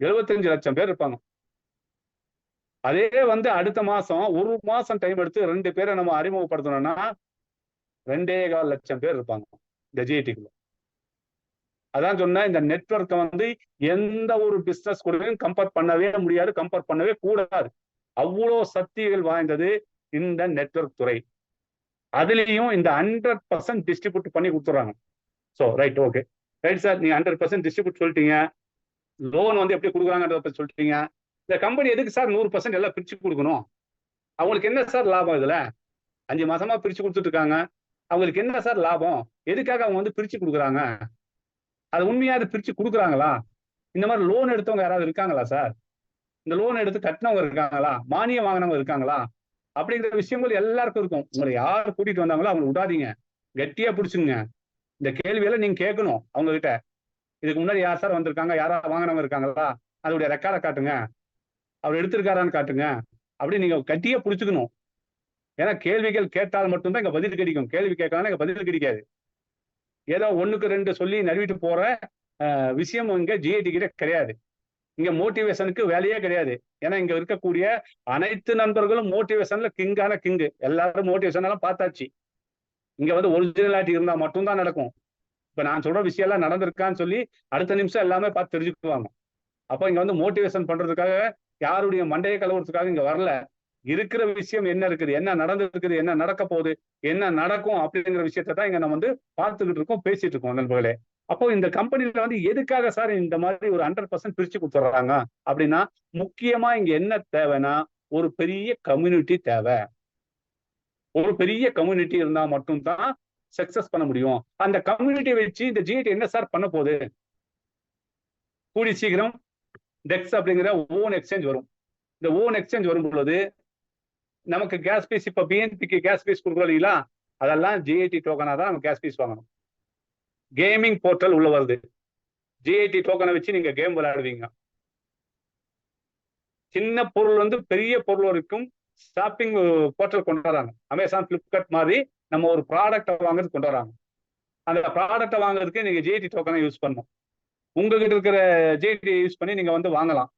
75 லட்சம் பேர் இருப்பாங்க. அதே வந்து அடுத்த மாசம் ஒரு மாசம் டைம் எடுத்து 2 பேரை நம்ம அறிமுகப்படுத்தணும்னா 2.25 லட்சம் பேர் இருப்பாங்க இந்த ஜிஐடிக்குள்ள. அதான் சொன்ன இந்த நெட்வொர்க்கை வந்து எந்த ஒரு பிசினஸ் கூடயும் கம்பேர் பண்ணவே முடியாது, கம்பேர் பண்ணவே கூடாது. அவ்வளோ சக்திகள் வாய்ந்தது இந்த நெட்வொர்க் துறை. அதுலயும் இந்த 100% டிஸ்ட்ரிபியூட் பண்ணி கொடுத்துறாங்க. So right, okay right sir, நீங்க 100% டிஸ்ட்ரிபியூட் சொல்லிட்டீங்க. லோன் வந்து எப்படி கொடுக்குறாங்கன்றத பத்தி சொல்லிட்டீங்க. இந்த கம்பெனி எதுக்கு சார் 100% எல்லாம் பிரிச்சு கொடுக்கணும்? அவங்களுக்கு என்ன சார் லாபம்? இதுல 5 மாசமா பிரிச்சு கொடுத்துட்டு இருக்காங்க. அவங்களுக்கு என்ன சார் லாபம்? எதுக்காக அவங்க வந்து பிரிச்சு கொடுக்குறாங்க? அது உண்மையா அது பிரிச்சு கொடுக்குறாங்களா? இந்த மாதிரி லோன் எடுத்தவங்க யாராவது இருக்காங்களா சார்? இந்த லோன் எடுத்து கட்டினவங்க இருக்காங்களா? மானியம் வாங்கினவங்க இருக்காங்களா? அப்படிங்கிற விஷயங்கள் எல்லாருக்கும் இருக்கும். உங்களை யார் கூட்டிட்டு வந்தாங்களோ அவங்க விடாதீங்க, கெட்டியா பிடிச்சுங்க. இந்த கேள்வியெல்லாம் நீங்க கேட்கணும் அவங்க கிட்ட. இதுக்கு முன்னாடி யார் சார் வந்திருக்காங்க, யாரா வாங்கினவங்க இருக்காங்களா, அதோடைய ரெக்கார்டை காட்டுங்க, அவர் எடுத்திருக்காரான்னு காட்டுங்க, அப்படி நீங்க கட்டியா பிடிச்சுக்கணும். ஏன்னா கேள்விகள் கேட்டால் மட்டும்தான் இங்க பதில் கிடைக்கும். கேள்வி கேட்கலாம் இங்க பதில் கிடைக்காது. ஏதோ 1க்கு 2 சொல்லி நழுவிட்டு போற விஷயம் இங்க ஜிஐடி கிட்ட கிடையாது. இங்க மோட்டிவேஷனுக்கு வேலையே கிடையாது. ஏன்னா இங்க இருக்கக்கூடிய அனைத்து நண்பர்களும் மோட்டிவேஷன்ல கிங்கான கிங்கு. எல்லாரும் மோட்டிவேஷன் எல்லாம் பார்த்தாச்சு. இங்க வந்து ஒரிஜினாலிட்டி இருந்தா மட்டும்தான் நடக்கும். இப்ப நான் சொல்ற விஷயம் எல்லாம் நடந்திருக்கான்னு சொல்லி அடுத்த நிமிஷம் எல்லாமே பார்த்து தெரிஞ்சுக்குவாங்க. அப்ப இங்க வந்து மோட்டிவேஷன் பண்றதுக்காக யாருடைய மண்டையை கலவுறதுக்காக இங்க வரல. இருக்கிற விஷயம் என்ன இருக்குது, என்ன நடந்திருக்குது, என்ன நடக்க போகுது, என்ன நடக்கும் அப்படிங்கிற விஷயத்தை தான் இங்க நம்ம வந்து பார்த்துக்கிட்டு இருக்கோம், பேசிட்டு இருக்கோம் நண்பர்களே. அப்போ இந்த கம்பெனில வந்து எதுக்காக சார் இந்த மாதிரி ஒரு 100% பிரிச்சு கொடுத்துட்றாங்க அப்படின்னா, முக்கியமா இங்க என்ன தேவைன்னா ஒரு பெரிய கம்யூனிட்டி தேவை. ஒரு பெரிய கம்யூனிட்டி இருந்தா மட்டும்தான் சக்சஸ் பண்ண முடியும். அந்த கம்யூனிட்டி வச்சு இந்த ஜிஐடி என்ன சார் பண்ண போகுது? கூடி சீக்கிரம் டெக்ஸ் அப்படிங்கிற ஓன் எக்ஸ்சேஞ்ச் வரும். இந்த ஓன் எக்ஸ்சேஞ்ச் வரும் பொழுது நமக்கு கேஸ் பீஸ், இப்ப பிஎன்பிக்கு கேஸ் பீஸ் கொடுக்குறோம் இல்லைங்களா, அதெல்லாம் ஜிஐடி டோக்கனா தான் நம்ம கேஸ் பீஸ் வாங்கணும். கேமிங் போர்ட்டல் உள்ள வருது. ஜிஐடி டோக்கனை வச்சு நீங்க கேம் விளையாடுவீங்க. சின்ன பொருள் வந்து பெரிய பொருள் வரைக்கும் ஷாப்பிங் போர்ட்டல் கொண்டு வராங்க. அமேசான், பிளிப்கார்ட் மாதிரி நம்ம ஒரு ப்ராடக்டை வாங்குறது கொண்டு வராங்க. அந்த ப்ராடக்டை வாங்குறதுக்கு நீங்க ஜிஐடி டோக்கனை யூஸ் பண்ணணும். உங்ககிட்ட இருக்கிற ஜிஐடி யூஸ் பண்ணி நீங்க வந்து வாங்கலாம்.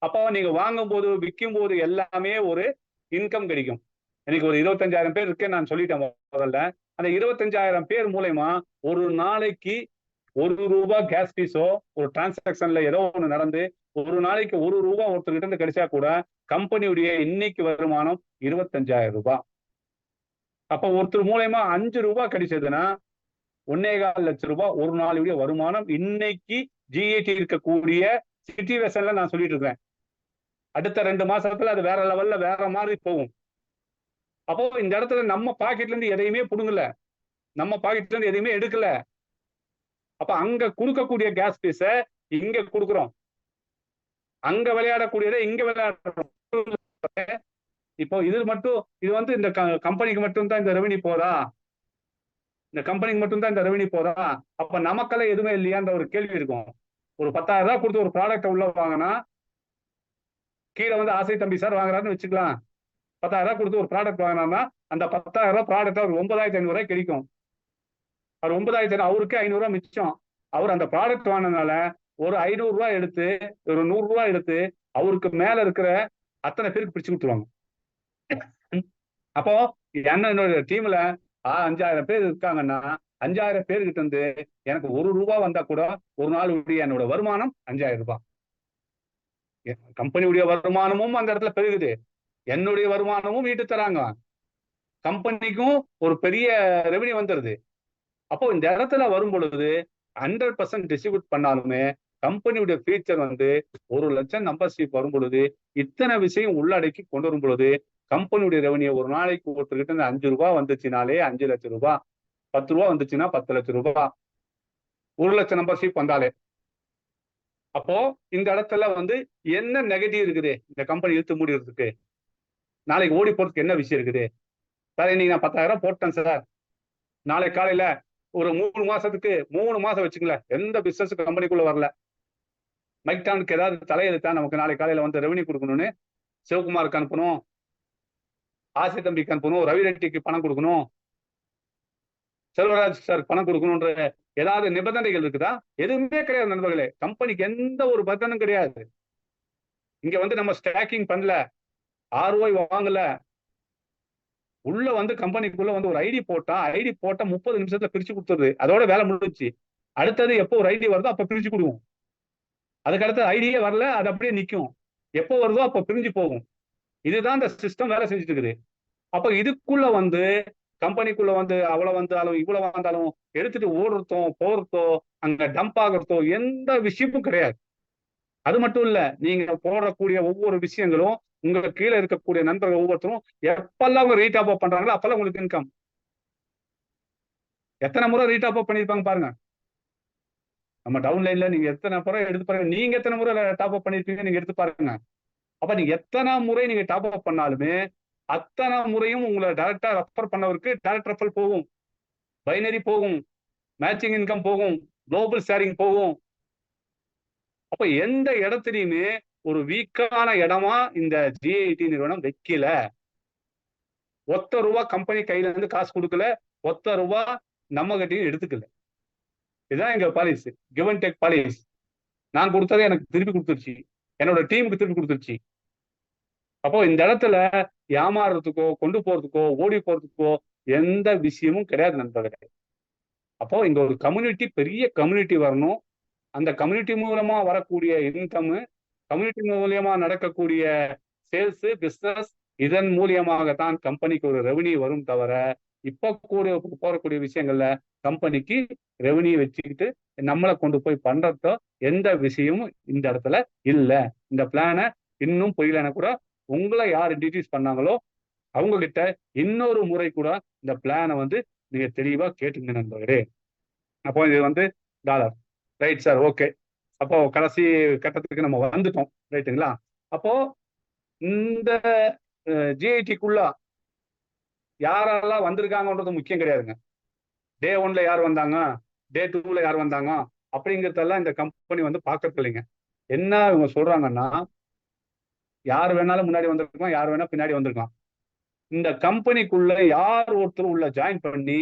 அப்போ நீங்க வாங்கும் போது விற்கும் போது எல்லாமே ஒரு இன்கம் கிடைக்கும். எனக்கு ஒரு 25,000 பேர் இருக்கேன்னு நான் சொல்லிட்டேன் முதல்ல. அந்த 25,000 பேர் மூலயமா ஒரு நாளைக்கு ₹1 கேஸ் பீஸோ ஒரு டிரான்சாக்சன்ல ஏதோ ஒன்று நடந்து ஒரு நாளைக்கு ₹1 ஒருத்தர்கிட்ட இருந்து கிடைச்சா கூட கம்பெனியுடைய இன்னைக்கு வருமானம் ₹25,000. அப்ப ஒருத்தர் மூலயமா ₹5 கிடைச்சதுன்னா ₹1.25 லட்சம் ஒரு நாளுடைய வருமானம் இன்னைக்கு ஜிஐடி இருக்கக்கூடிய சிச்சுவேஷன்ல நான் சொல்லிட்டு இருக்கேன். அடுத்த 2 மாசத்துல அது வேற லெவல்ல வேற மாதிரி போகும். அப்போ இந்த இடத்துல நம்ம பாக்கெட்ல இருந்து எதையுமே புடுங்கல, நம்ம பாக்கெட்ல இருந்து எதையுமே எடுக்கல. அப்ப அங்க கொடுக்கக்கூடிய கேஸ் பீஸ இங்க கொடுக்குறோம், அங்க விளையாடக்கூடியதை இங்க விளையாடுறோம். இப்போ இது மட்டும் இது வந்து இந்த கம்பெனிக்கு மட்டும்தான் இந்த ரெவன்யூ போதா? இந்த கம்பெனிக்கு மட்டும்தான் இந்த ரெவன்யூ போதா? அப்ப நமக்கெல்லாம் எதுவுமே இல்லையான்ற ஒரு கேள்வி இருக்கும். ஒரு 10,000 கொடுத்து ஒரு ப்ராடக்ட் உள்ள வாங்கினா கீழே வந்து ஆசை தம்பி சார் வாங்குறாருன்னு வச்சுக்கலாம். 10,000 கொடுத்து ஒரு ப்ராடக்ட் வாங்கினா அந்த 10,000 ப்ராடக்ட் அவர் 9,500 கிடைக்கும். அவர் 9,500 அவருக்கு ₹500 மிச்சம். அவர் அந்த ப்ராடக்ட் வாங்கினதுனால ஒரு ₹500 எடுத்து ஒரு ₹100 எடுத்து அவருக்கு மேல இருக்கிற அத்தனை பேருக்கு பிரிச்சு கொடுத்துருவாங்க. அப்போ என்னோட டீம்ல 5,000 பேர் இருக்காங்கன்னா 5,000 பேர்கிட்ட இருந்து எனக்கு ₹1 வந்தா கூட ஒரு நாள் என்னோட வருமானம் ₹5,000. கம்பெனியுடைய வருமானமும் அந்த இடத்துல பெருகுது, என்னுடைய வருமானமும் வீட்டு தராங்க, கம்பெனிக்கும் ஒரு பெரிய ரெவன்யூ வந்துருது. அப்போ இந்த இடத்துல வரும் பொழுது 100% டிஸ்ட்ரிபியூட் பண்ணாலுமே கம்பெனியுடைய ஃபீச்சர் வந்து 1 லட்சம் மெம்பர்ஷிப் வரும் பொழுது இத்தனை விஷயம் உள்ளடக்கி கொண்டு வரும் பொழுது கம்பெனியுடைய ரெவன்யூ ஒரு நாளைக்கு ஒருத்தர்கிட்ட இருந்து ₹5 வந்துச்சுனாலே ₹5 லட்சம், ₹10 வந்துச்சுன்னா ₹10 லட்சம், 1 லட்சம் மெம்பர்ஷிப் வந்தாலே. அப்போ இந்த இடத்துல வந்து என்ன நெகட்டிவ் இருக்குது இந்த கம்பெனி இழுத்து மூடிறதுக்கு? நாளைக்கு ஓடி போறதுக்கு என்ன விஷயம் இருக்குது? சார் இன்னைக்கு நான் 10,000 போட்டேன் சார், நாளைக்கு காலையில ஒரு 3 மாசத்துக்கு 3 மாசம் வச்சுங்களேன், எந்த பிசினஸ் கம்பெனிக்குள்ள வரல. மைக்டானுக்கு ஏதாவது தலையெழுத்தா நமக்கு நாளை காலையில வந்து ரெவன்யூ கொடுக்கணும்னு சிவகுமாருக்கு அனுப்பணும், ஆசை தம்பிக்கு அனுப்பணும், ரவி ரெட்டிக்கு பணம் கொடுக்கணும், செல்வராஜ் சார் பணம் கொடுக்கணும்ன்ற ஏதாவது நிபந்தனைகள் இருக்குதா? எதுவுமே கிடையாது நண்பர்களே. கம்பெனிக்கு எந்த ஒரு பந்தனும் கிடையாது. இங்க வந்து நம்ம ஸ்டாக்கிங் பண்ணல, ROI வாங்கல. உள்ள வந்து கம்பெனிக்குள்ள வந்து ஒரு ஐடி போட்டா 30 நிமிஷத்துல பிரிச்சு கொடுத்துருது. அதோட வேலை முடிஞ்சுச்சு. அடுத்தது எப்போ ஒரு ஐடி வருதோ அப்ப பிரிச்சு கொடுக்கும். அதுக்கு அடுத்து ஐடியே வரல, அது அப்படியே நிற்கும். எப்போ வருதோ அப்போ பிரிஞ்சு போகும். இதுதான் இந்த சிஸ்டம் வேலை செஞ்சுட்டு இருக்குது. அப்ப இதுக்குள்ள வந்து கம்பெனிக்குள்ள வந்து அவ்வளவு வந்தாலும் இவ்வளவு வந்தாலும் எடுத்துட்டு ஓடுறதோ போறதோ அங்க டம்ப் ஆகுறதோ எந்த விஷயமும் கிடையாது. அது மட்டும் இல்ல, நீங்க போடக்கூடிய ஒவ்வொரு விஷயங்களும் உங்க கீழே இருக்கக்கூடிய நண்பர்கள் ஒவ்வொருத்தரும் எப்பெல்லாம் அவங்க ரீடாப் அப் பண்றாங்களோ அப்பெல்லாம் உங்களுக்கு இன்கம். எத்தனை முறை ரீடாப் அப் பண்ணிருப்பாங்க பாருங்க. நம்ம டவுன்லைன்ல நீங்க எத்தனை முறை எடுத்து பாருங்க, நீங்க எத்தனை முறை டாப் அப் பண்ணிருப்பீங்க நீங்க எடுத்து பாருங்க. அப்ப நீங்க எத்தனை முறை நீங்க டாப் அப் பண்ணாலுமே அத்தனை முறையும் உங்களை டைரக்டா ரெஃபர் பண்ணவருக்கு டைரக்ட் ரெஃபர் போகும், பைனரி போகும், மேட்சிங் இன்கம் போகும், குளோபல் ஷேரிங் போகும். அப்ப எந்த இடத்துலையுமே ஒரு வீக்கான இடமா இந்த ஜிஐடி நிறுவனம் வைக்கல. ₹1 கம்பெனி கையில இருந்து காசு கொடுக்கல, ₹1 நம்ம கிட்டையும் எடுத்துக்கல. இதுதான் எங்க policy, give and take policy. நான் கொடுத்ததை எனக்கு திருப்பி கொடுத்துருச்சு, என்னோட டீமுக்கு திருப்பி கொடுத்துருச்சு. அப்போ இந்த இடத்துல ஏமாறுறதுக்கோ கொண்டு போறதுக்கோ ஓடி போறதுக்கோ எந்த விஷயமும் கிடையாது நண்பர்களே. அப்போ இங்க ஒரு கம்யூனிட்டி, பெரிய கம்யூனிட்டி வரணும். அந்த கம்யூனிட்டி மூலமா வரக்கூடிய இன்கம், கம்யூனிட்டி மூலியமா நடக்கக்கூடிய சேல்ஸ் பிசினஸ், இதன் மூலியமாகத்தான் கம்பெனிக்கு ஒரு ரெவன்யூ வரும் தவிர இப்ப போறக்கூடிய விஷயங்கள்ல கம்பெனிக்கு ரெவன்யூ வச்சுக்கிட்டு நம்மளை கொண்டு போய் பண்றதோ எந்த விஷயமும் இந்த இடத்துல இல்ல. இந்த பிளானை இன்னும் புரியலன்னா கூட உங்களை யார் இன்ட்ரடியூஸ் பண்ணாங்களோ அவங்க கிட்ட இன்னொரு முறை கூட இந்த பிளானை வந்து நீங்க தெளிவா கேட்டுங்க நண்பர்களே. அப்போ இது வந்து டாலர் ரைட் சார், ஓகே. அப்போ கடைசி கட்டத்துக்கு நம்ம வந்துட்டோம், ரைட்டுங்களா? அப்போ இந்த ஜிஐடிக்குள்ள யாரெல்லாம் வந்திருக்காங்கன்றது முக்கியம் கிடையாதுங்க. டே 1ல யார் வந்தாங்க, டே 2ல யார் வந்தாங்க அப்படிங்கிறதெல்லாம் இந்த கம்பெனி வந்து பார்க்கறது இல்லைங்க. என்ன இவங்க சொல்றாங்கன்னா, யார் வேணாலும் முன்னாடி வந்திருக்கலாம், யார் வேணா பின்னாடி வந்திருக்கலாம். இந்த கம்பெனிக்குள்ள யார் ஒருத்தர் உள்ள ஜாயின் பண்ணி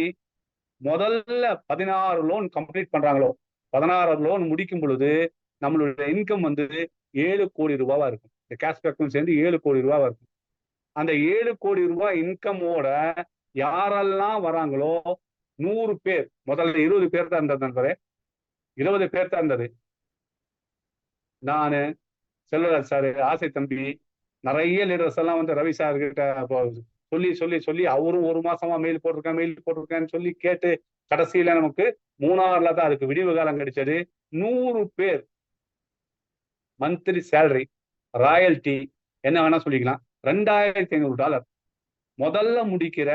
முதல்ல 16 லோன் கம்ப்ளீட் பண்றாங்களோ, 16 லோன் முடிக்கும் பொழுது நம்மளுடைய இன்கம் வந்து 7 கோடி ரூபாவா இருக்கும். இந்த கேஷ்பேக்கும் சேர்ந்து 7 கோடி ரூபாவா இருக்கும். அந்த 7 கோடி ரூபாய் இன்கமோட யாரெல்லாம் வராங்களோ 100 பேர், முதல்ல 20 பேர் தான் இருந்தது நண்பரே, 20 பேர் தான் இருந்தது. நானு, செல்வராஜ் சாரு, ஆசை தம்பி, நிறைய லீடர்ஸ் எல்லாம் வந்து ரவி சார் கிட்ட சொல்லி சொல்லி சொல்லி அவரும் 1 மாசமா மெயில் போட்டிருக்கேன்னு சொல்லி கேட்டு கடைசியில நமக்கு 3ஆறுல தான் அதுக்கு விடிவு காலம் கிடைச்சது. 100 பேர் மந்த்லி சேலரி, ராயல்டி என்ன வேணா சொல்லிக்கலாம், $2,500 முதல்ல முடிக்கிற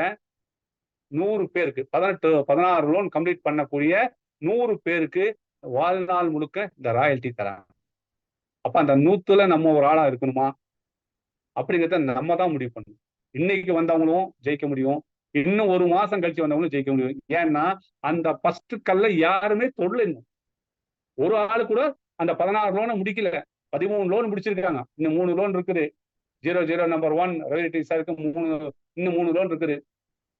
100 பேருக்கு 16 லோன் கம்ப்ளீட் பண்ணக்கூடிய 100 பேருக்கு வாழ்நாள் முழுக்க இந்த ராயல்டி தராங்க. அப்ப அந்த 100ல நம்ம ஒரு ஆளா இருக்கணுமா அப்படிங்கிறத நம்ம தான் முடிவு பண்ணணும். இன்னைக்கு வந்தவங்களும் ஜெயிக்க முடியும், இன்னும் 1 மாசம் கழிச்சு வந்தவங்களும் ஜெயிக்க முடியும். ஏன்னா அந்த ஃபர்ஸ்ட் கல்ல யாருமே தொடல. இன்னும் ஒரு ஆளு கூட அந்த 16 லோனை முடிக்கல, 13 லோன் முடிச்சிருக்காங்க. இன்னும் 3 லோன் இருக்குது. 00 நம்பர் 1 ரவி சாருக்கு இன்னும் 3 லோன் இருக்குது.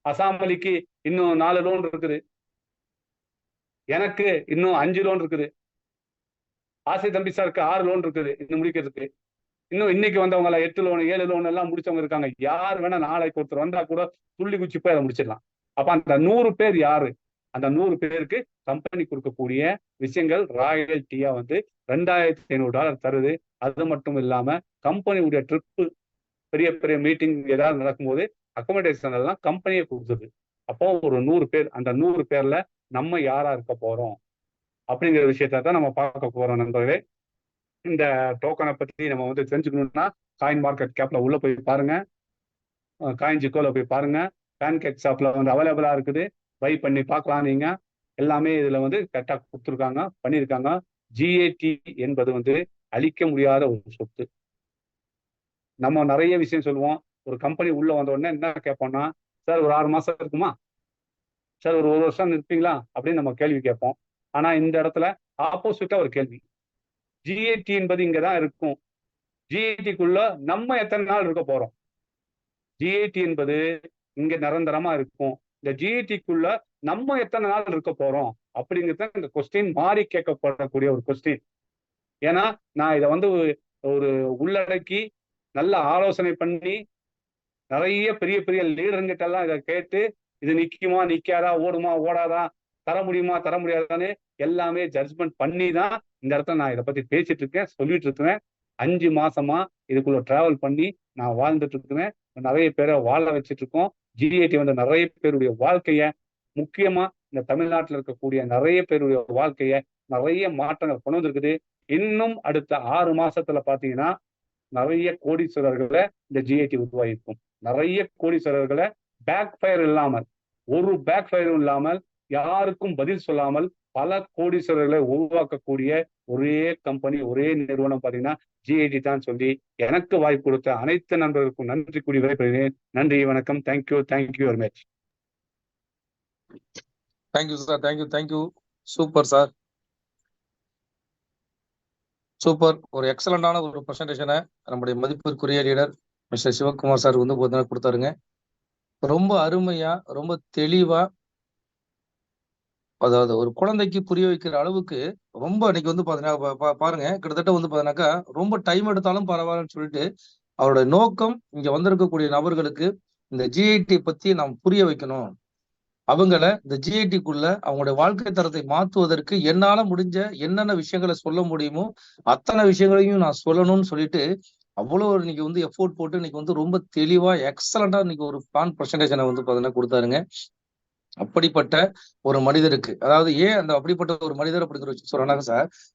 அசாம் அலிக்கு இன்னும் 4 லோன் இருக்குது. எனக்கு இன்னும் 5 லோன் இருக்குது. ஆசை தம்பி சாருக்கு 6 லோன் இருக்குது இன்னும் முடிக்கிறதுக்கு. இன்னும் இன்னைக்கு வந்தவங்க 8 லோன் 7 லோன் எல்லாம் முடிச்சவங்க இருக்காங்க. யார் வேணா நாளைக்கு ஒருத்தர் வந்தா கூட துள்ளி குச்சி போய் அதை முடிச்சிடலாம். அப்ப அந்த 100 பேர் யாரு? அந்த 100 பேருக்கு கம்பெனி கொடுக்கக்கூடிய விஷயங்கள் ராயல்டியா வந்து $2,500 தருது. அது மட்டும் இல்லாம கம்பெனியுடைய ட்ரிப்பு, பெரிய பெரிய மீட்டிங் ஏதாவது நடக்கும்போது அக்கோமடேஷன் எல்லாம் கம்பெனியை கொடுத்துது. அப்போ ஒரு 100 பேர், அந்த 100 பேர்ல நம்ம யாரா இருக்க போறோம் அப்படிங்கிற விஷயத்த தான் நம்ம பார்க்க போறோம் நண்பர்களே. இந்த டோக்கனை பத்தி நம்ம வந்து தெரிஞ்சுக்கணும்னா காயின் மார்க்கெட் கேப்ல உள்ள போய் பாருங்க, காயின் ஜிக்கோல போய் பாருங்க, பேன்கேக் ஷாப்ல வந்து அவைலபிளா இருக்குது, பை பண்ணி பார்க்கலாம். நீங்க எல்லாமே இதுல வந்து கரெக்டா கொடுத்துருக்காங்க, பண்ணியிருக்காங்க. ஜிஏடி என்பது வந்து அழிக்க முடியாத ஒரு சொத்து. நம்ம நிறைய விஷயம் சொல்லுவோம். ஒரு கம்பெனி உள்ள வந்த உடனே என்ன கேட்போம்னா, சார் ஒரு 6 மாசம் இருக்குமா, சார் ஒரு வருஷம் நிற்பீங்களா அப்படின்னு நம்ம கேள்வி கேட்போம். ஆனா இந்த இடத்துல ஆப்போசிட்டா ஒரு கேள்வி. ஜிஏடி என்பது இங்கதான் இருக்கும். ஜிஏடிக்குள்ள நம்ம எத்தனை நாள் இருக்க போறோம்? ஜிஏடி என்பது இங்க நிரந்தரமா இருக்கும். இந்த ஜிஏடிக்குள்ள நம்ம எத்தனை நாள் இருக்க போறோம் அப்படிங்கிறது இந்த கொஸ்டின் மாறி கேட்கப்படக்கூடிய ஒரு கொஸ்டின். ஏன்னா நான் இதை ஒரு உள்ளடக்கி நல்ல ஆலோசனை பண்ணி நிறைய பெரிய பெரிய லீடர்கிட்ட எல்லாம் இதை கேட்டு இது நிக்குமா நிக்காதா, ஓடுமா ஓடாதா, தர முடியுமா தர முடியாதான்னு எல்லாமே ஜட்ஜ்மெண்ட் பண்ணி தான் இந்த இடத்துல நான் இதை பத்தி பேசிட்டு இருக்கேன், சொல்லிட்டு இருக்கிறேன். 5 மாசமா இதுக்குள்ள டிராவல் பண்ணி நான் வாழ்ந்துட்டு இருக்கிறேன். நிறைய பேரை வாழ வச்சுட்டு இருக்கோம். ஜிஏடி நிறைய பேருடைய வாழ்க்கைய, முக்கியமா இந்த தமிழ்நாட்டில் இருக்கக்கூடிய நிறைய பேருடைய வாழ்க்கைய நிறைய மாற்றங்கள் கொண்டு வந்திருக்குது. இன்னும் அடுத்த 6 மாசத்துல பாத்தீங்கன்னா நிறைய கோடீஸ்வரர்களை இந்த ஜிஏடி உருவாகிருக்கும். நிறைய கோடீஸ்வரர்களை பேக் ஃபயர் இல்லாமல், ஒரு பேக் ஃபயரும் இல்லாமல், யாருக்கும் பதில் சொல்லாமல் பல கோடீஸ்வரர்களை உருவாக்கக்கூடிய ஒரே கம்பெனி, ஒரே நிறுவனம் பாத்தீங்கன்னா ஜிஐடி தான் சொல்லி எனக்கு வாய்ப்பு கொடுத்த அனைத்து நண்பர்களுக்கும் நன்றி கூறி விடைபெறுகிறேன். நன்றி, வணக்கம். Thank you very much. Thank you sir, thank you. Super sir, super. ஒரு எக்ஸலண்டான ஒரு ப்ரெசன்டேஷனை நம்முடைய மதிப்பிற்குரிய லீடர் மிஸ்டர் சிவகுமார் சார் கொடுத்தாருங்க. ரொம்ப அருமையா, ரொம்ப தெளிவா, அதாவது ஒரு குழந்தைக்கு புரிய வைக்கிற அளவுக்கு ரொம்ப இன்னைக்கு பாத்தீங்கன்னா பாருங்க, கிட்டத்தட்ட பாத்தீங்கன்னாக்கா ரொம்ப டைம் எடுத்தாலும் பரவாயில்லன்னு சொல்லிட்டு அவரோட நோக்கம் இங்க வந்திருக்கக்கூடிய நபர்களுக்கு இந்த ஜிஐடி பத்தி நாம் புரிய வைக்கணும். அவங்கள இந்த ஜிஐடிக்குள்ள அவங்களுடைய வாழ்க்கை தரத்தை மாற்றுவதற்கு என்னால முடிஞ்ச என்னென்ன விஷயங்களை சொல்ல முடியுமோ அத்தனை விஷயங்களையும் நான் சொல்லணும்னு சொல்லிட்டு அவ்வளவு இன்னைக்கு எஃபோர்ட் போட்டு இன்னைக்கு ரொம்ப தெளிவா எக்ஸலண்டா இன்னைக்கு ஒரு பிளான் ப்ரெசன்டேஷனை பாத்தீங்கன்னா கொடுத்தாருங்க. அப்படிப்பட்ட ஒரு மனிதருக்கு, அதாவது ஏன் அந்த அப்படிப்பட்ட ஒரு மனிதர் அப்படிங்கிற வச்சு சொல்றாங்க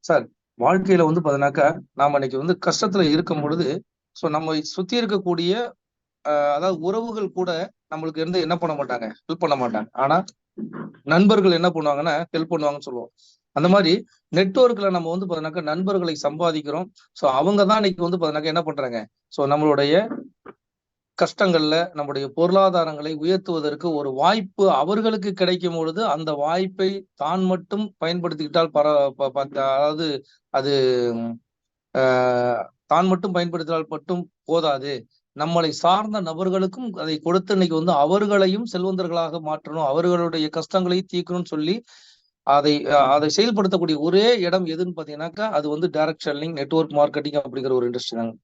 சார் வாழ்க்கையில பாத்தீங்கன்னாக்கா நாம இன்னைக்கு கஷ்டத்துல இருக்கும் பொழுது நம்ம சுத்தி இருக்கக்கூடிய அதாவது உறவுகள் கூட நம்மளுக்கு என்ன பண்ண மாட்டாங்க, ஹெல்ப் பண்ண மாட்டாங்க. ஆனா நண்பர்கள் என்ன பண்ணுவாங்கன்னா ஹெல்ப் பண்ணுவாங்கன்னு சொல்லுவோம். அந்த மாதிரி நெட்வொர்க்ல நம்ம பாத்தீங்கன்னாக்கா நண்பர்களை சம்பாதிக்கிறோம். அவங்கதான் இன்னைக்கு பாத்தீங்கன்னாக்கா என்ன பண்றாங்க, நம்மளுடைய கஷ்டங்கள்ல நம்முடைய பொருளாதாரங்களை உயர்த்துவதற்கு ஒரு வாய்ப்பு அவர்களுக்கு கிடைக்கும் பொழுது அந்த வாய்ப்பை தான் மட்டும் பயன்படுத்திக்கிட்டால் அதாவது அது தான் மட்டும் பயன்படுத்தினால் மட்டும் போதாது, நம்மளை சார்ந்த நபர்களுக்கும் அதை கொடுத்து இன்னைக்கு அவர்களையும் செல்வந்தர்களாக மாற்றணும், அவர்களுடைய கஷ்டங்களை தீர்க்கணும்னு சொல்லி அதை செயல்படுத்தக்கூடிய ஒரே இடம் எதுன்னு பாத்தீங்கன்னாக்கா அது டைரக்ட் செல்லிங், நெட்வொர்க் மார்க்கெட்டிங் அப்படிங்கிற ஒரு இண்டஸ்ட்ரி தாங்க.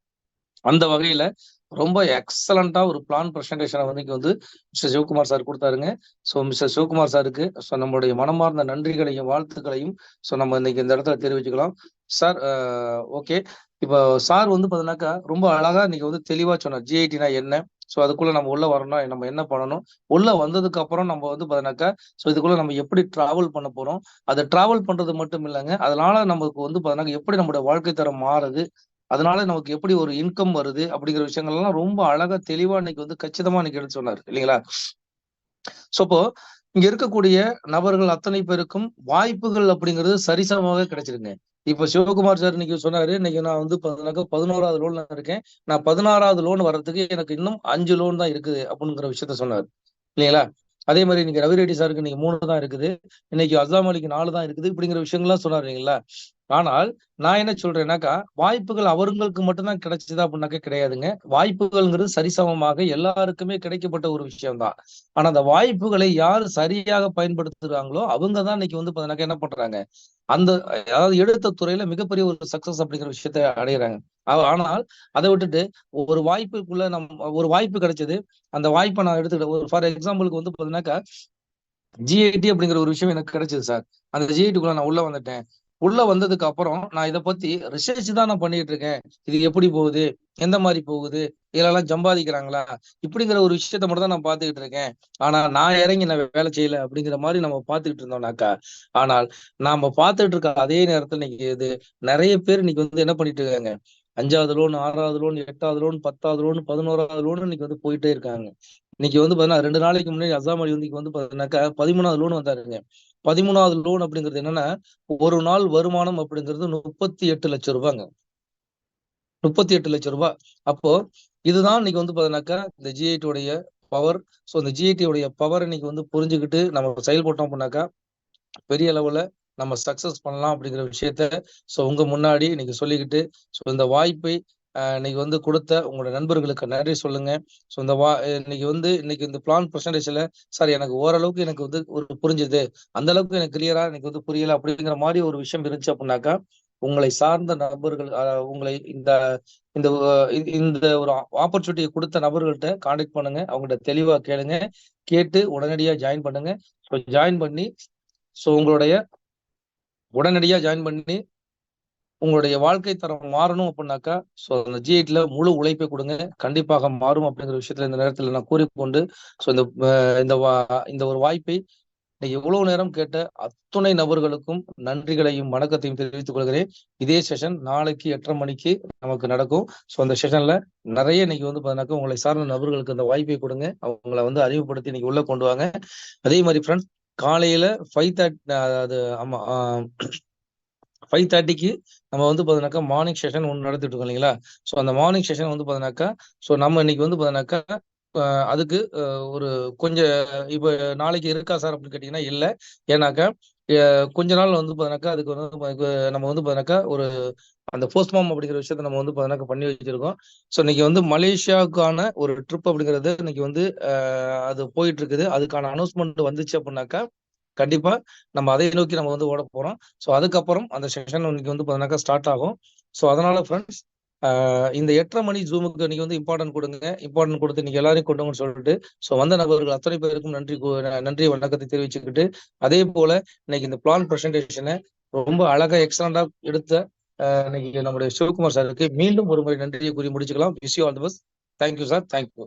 அந்த வகையில ரொம்ப எக்ஸலண்டா ஒரு பிளான் ப்ரெசன்டேஷனை மிஸ்டர் சிவகுமார் சார் கொடுத்தாருங்க. மிஸ்டர் சிவகுமார் சாருக்கு நம்மளுடைய மனமார்ந்த நன்றிகளையும் வாழ்த்துக்களையும் நம்ம இன்னைக்கு இந்த இடத்துல தெரிவிச்சுக்கலாம் சார். ஓகே, இப்போ சார் பாத்தீங்கன்னாக்கா ரொம்ப அழகா இன்னைக்கு தெளிவா சொன்னார் ஜிஐடினா என்ன. அதுக்குள்ள நம்ம உள்ள வரணும், நம்ம என்ன பண்ணணும், உள்ள வந்ததுக்கு அப்புறம் நம்ம பாத்தீங்கன்னாக்கா இதுக்குள்ள நம்ம எப்படி டிராவல் பண்ண போறோம், அதை டிராவல் பண்றது மட்டும் இல்லைங்க, அதனால நமக்கு பாத்தீங்கன்னா எப்படி நம்மளோட வாழ்க்கை தரம் மாறுது, அதனால நமக்கு எப்படி ஒரு இன்கம் வருது அப்படிங்கிற விஷயங்கள் எல்லாம் ரொம்ப அழகா தெளிவா இன்னைக்கு கச்சிதமா இன்னைக்கு எடுத்து சொன்னார் இல்லைங்களா. இப்போ இங்க இருக்கக்கூடிய நபர்கள் அத்தனை பேருக்கும் வாய்ப்புகள் அப்படிங்கிறது சரிசமமாக கிடைச்சிருங்க. இப்ப சிவகுமார் சார் இன்னைக்கு சொன்னாரு, இன்னைக்கு நான் 11வது லோன்ல இருக்கேன், நான் 16வது லோன் வர்றதுக்கு எனக்கு இன்னும் 5 லோன் தான் இருக்குது அப்படிங்கிற விஷயத்த சொன்னார் இல்லைங்களா. அதே மாதிரி இன்னைக்கு ரவி ரெட்டி சாருக்கு இன்னைக்கு 3 தான் இருக்குது, இன்னைக்கு அஸ்லாம் அலிக்கு 4 தான் இருக்குது, இப்படிங்கிற விஷயங்கள்லாம் சொன்னார் இல்லைங்களா. ஆனால் நான் என்ன சொல்றேன்னாக்கா வாய்ப்புகள் அவர்களுக்கு மட்டும்தான் கிடைச்சதா அப்படின்னாக்க கிடையாதுங்க. வாய்ப்புகள்ங்கிறது சரிசமமாக எல்லாருக்குமே கிடைக்கப்பட்ட ஒரு விஷயம்தான். ஆனா அந்த வாய்ப்புகளை யார் சரியாக பயன்படுத்துறாங்களோ அவங்கதான் இன்னைக்கு பாத்தீங்கன்னா என்ன பண்றாங்க, அந்த அதாவது எடுத்த துறையில மிகப்பெரிய ஒரு சக்சஸ் அப்படிங்கிற விஷயத்த அடையிறாங்க. ஆனால் அதை விட்டுட்டு ஒரு வாய்ப்புக்குள்ள ஒரு வாய்ப்பு கிடைச்சது, அந்த வாய்ப்பை நான் எடுத்துக்கிட்டேன். ஃபார் எக்ஸாம்பிளுக்கு பாத்தீங்கன்னாக்கா ஜிஐடி அப்படிங்கிற ஒரு விஷயம் எனக்கு கிடைச்சது சார். அந்த ஜிஐடிக்குள்ள நான் உள்ள வந்துட்டேன். உள்ள வந்ததுக்கு அப்புறம் நான் இதை பத்தி ரிசர்ச் தான் நான் பண்ணிட்டு இருக்கேன். இது எப்படி போகுது, எந்த மாதிரி போகுது, இதெல்லாம் சம்பாதிக்கிறாங்களா, இப்படிங்கிற ஒரு விஷயத்த மட்டும் தான் நான் பாத்துக்கிட்டு இருக்கேன். ஆனா நான் இறங்கி நான் வேலை செய்யல அப்படிங்கிற மாதிரி நம்ம பாத்துக்கிட்டு இருந்தோம்னாக்கா, ஆனால் நாம பாத்துட்டு இருக்க அதே நேரத்துல இன்னைக்கு இது நிறைய பேர் இன்னைக்கு என்ன பண்ணிட்டு இருக்காங்க, 5வது லோன், 6வது லோன், 8வது லோன், 10வது லோன், 11வது லோன் இன்னைக்கு போயிட்டே இருக்காங்க. இன்னைக்கு பாத்தீங்கன்னா 2 நாளைக்கு முன்னாடி அஸ்லாம் அலி பாத்தீங்கன்னாக்கா 13வது லோன் வந்தாருங்க. 13வது லோன் அப்படிங்கிறது என்னன்னா ஒரு நாள் வருமானம் அப்படிங்கிறது 38 லட்சம் ரூபாங்க. 38 லட்சம் ரூபாய். அப்போ இதுதான் இன்னைக்கு பாத்தீங்கன்னாக்கா இந்த ஜிஐடியோடைய பவர். ஸோ இந்த ஜிஐடி உடைய பவர் இன்னைக்கு வந்து புரிஞ்சுக்கிட்டு நம்ம செயல்பட்டோம் அப்படின்னாக்கா பெரிய அளவுல நம்ம சக்சஸ் பண்ணலாம் அப்படிங்கிற விஷயத்த ஸோ உங்க முன்னாடி இன்னைக்கு சொல்லிக்கிட்டு ஸோ இந்த வாய்ப்பை இன்னைக்கு வந்து கொடுத்த உங்களோட நண்பர்களுக்கு நன்றி சொல்லுங்க. ஸோ இந்த இன்னைக்கு இந்த பிளான் ப்ரெசன்டேஷன்ல சார் எனக்கு ஓரளவுக்கு எனக்கு வந்து ஒரு புரிஞ்சுது, அந்த அளவுக்கு எனக்கு கிளியரா எனக்கு வந்து புரியல அப்படிங்கிற மாதிரி ஒரு விஷயம் இருந்துச்சு அப்படின்னாக்கா உங்களை சார்ந்த நபர்கள் உங்களை இந்த இந்த இந்த ஒரு ஆப்பர்ச்சுனிட்டியை கொடுத்த நபர்கள்ட்ட கான்டாக்ட் பண்ணுங்க, அவங்கள்ட்ட தெளிவா கேளுங்க, கேட்டு உடனடியா ஜாயின் பண்ணுங்க. ஸோ ஜாயின் பண்ணி ஸோ உடனடியா ஜாயின் பண்ணி உங்களுடைய வாழ்க்கை தரம் மாறணும் அப்படின்னாக்கா ஸோ அந்த ஜிஐடில முழு உழைப்பை கொடுங்க, கண்டிப்பாக மாறும் அப்படிங்கிற விஷயத்துல இந்த நேரத்தில் நான் கூறிக்கொண்டு ஸோ இந்த ஒரு வாய்ப்பை எவ்வளவு நேரம் கேட்ட அத்துணை நபர்களுக்கும் நன்றிகளையும் வணக்கத்தையும் தெரிவித்துக் கொள்கிறேன். இதே செஷன் நாளைக்கு 8:30 மணிக்கு நமக்கு நடக்கும். ஸோ அந்த செஷன்ல நிறைய இன்னைக்கு வந்து பார்த்தீங்கன்னா உங்களை சார்ந்த நபர்களுக்கு அந்த வாய்ப்பை கொடுங்க, அவங்கள வந்து அறிமுகப்படுத்தி இன்னைக்கு உள்ள கொண்டு வாங்க. அதே மாதிரி ஃப்ரெண்ட்ஸ் காலையில 5:30 அது ஆமா 5:30க்கு நம்ம வந்து பார்த்தீங்கன்னாக்கா மார்னிங் செஷன் ஒன்று நடத்திட்டு இருக்கோம் இல்லைங்களா? ஸோ அந்த மார்னிங் செஷன் வந்து பார்த்தீங்கன்னாக்கா ஸோ நம்ம இன்னைக்கு வந்து பார்த்தீங்கன்னாக்கா அதுக்கு ஒரு கொஞ்சம் இப்போ நாளைக்கு இருக்கா சார் அப்படின்னு கேட்டீங்கன்னா இல்லை. ஏன்னாக்கா கொஞ்ச நாள் வந்து பார்த்தீங்கன்னாக்கா அதுக்கு வந்து நம்ம வந்து பார்த்தீங்கன்னாக்கா ஒரு அந்த போஸ்ட்மார்ம் அப்படிங்கிற விஷயத்த நம்ம வந்து பார்த்தீங்கன்னாக்கா பண்ணி வச்சிருக்கோம். ஸோ இன்னைக்கு வந்து மலேசியாவுக்கான ஒரு ட்ரிப் அப்படிங்கிறது இன்னைக்கு வந்து அது போயிட்டு இருக்குது. அதுக்கான அனௌன்ஸ்மெண்ட் வந்துச்சு அப்படின்னாக்கா கண்டிப்பா நம்ம அதை நோக்கி நம்ம வந்து ஓட போறோம். ஸோ அதுக்கப்புறம் அந்த செஷன் இன்னைக்கு வந்து பார்த்தீங்கன்னாக்கா ஸ்டார்ட் ஆகும். ஸோ அதனால ஃப்ரெண்ட்ஸ் இந்த 8:30 மணி ஜூமுக்கு இன்னைக்கு வந்து இம்பார்ட்டன்ட் கொடுங்க, இம்பார்ட்டன்ட் கொடுத்து நீங்க எல்லாரையும் கொண்டுங்கன்னு சொல்லிட்டு ஸோ வந்த நபர்கள் அத்தனை பேருக்கும் நன்றி வணக்கத்தை தெரிவிச்சுக்கிட்டு அதே போல இன்னைக்கு இந்த பிளான் பிரசன்டேஷனை ரொம்ப அழகா எக்ஸலண்டா எடுத்த இன்னைக்கு நம்முடைய சிவகுமார் சாருக்கு மீண்டும் ஒரு முறை நன்றியை கூறி முடிச்சுக்கலாம். Wish you all the best. Thank you sir, thank you.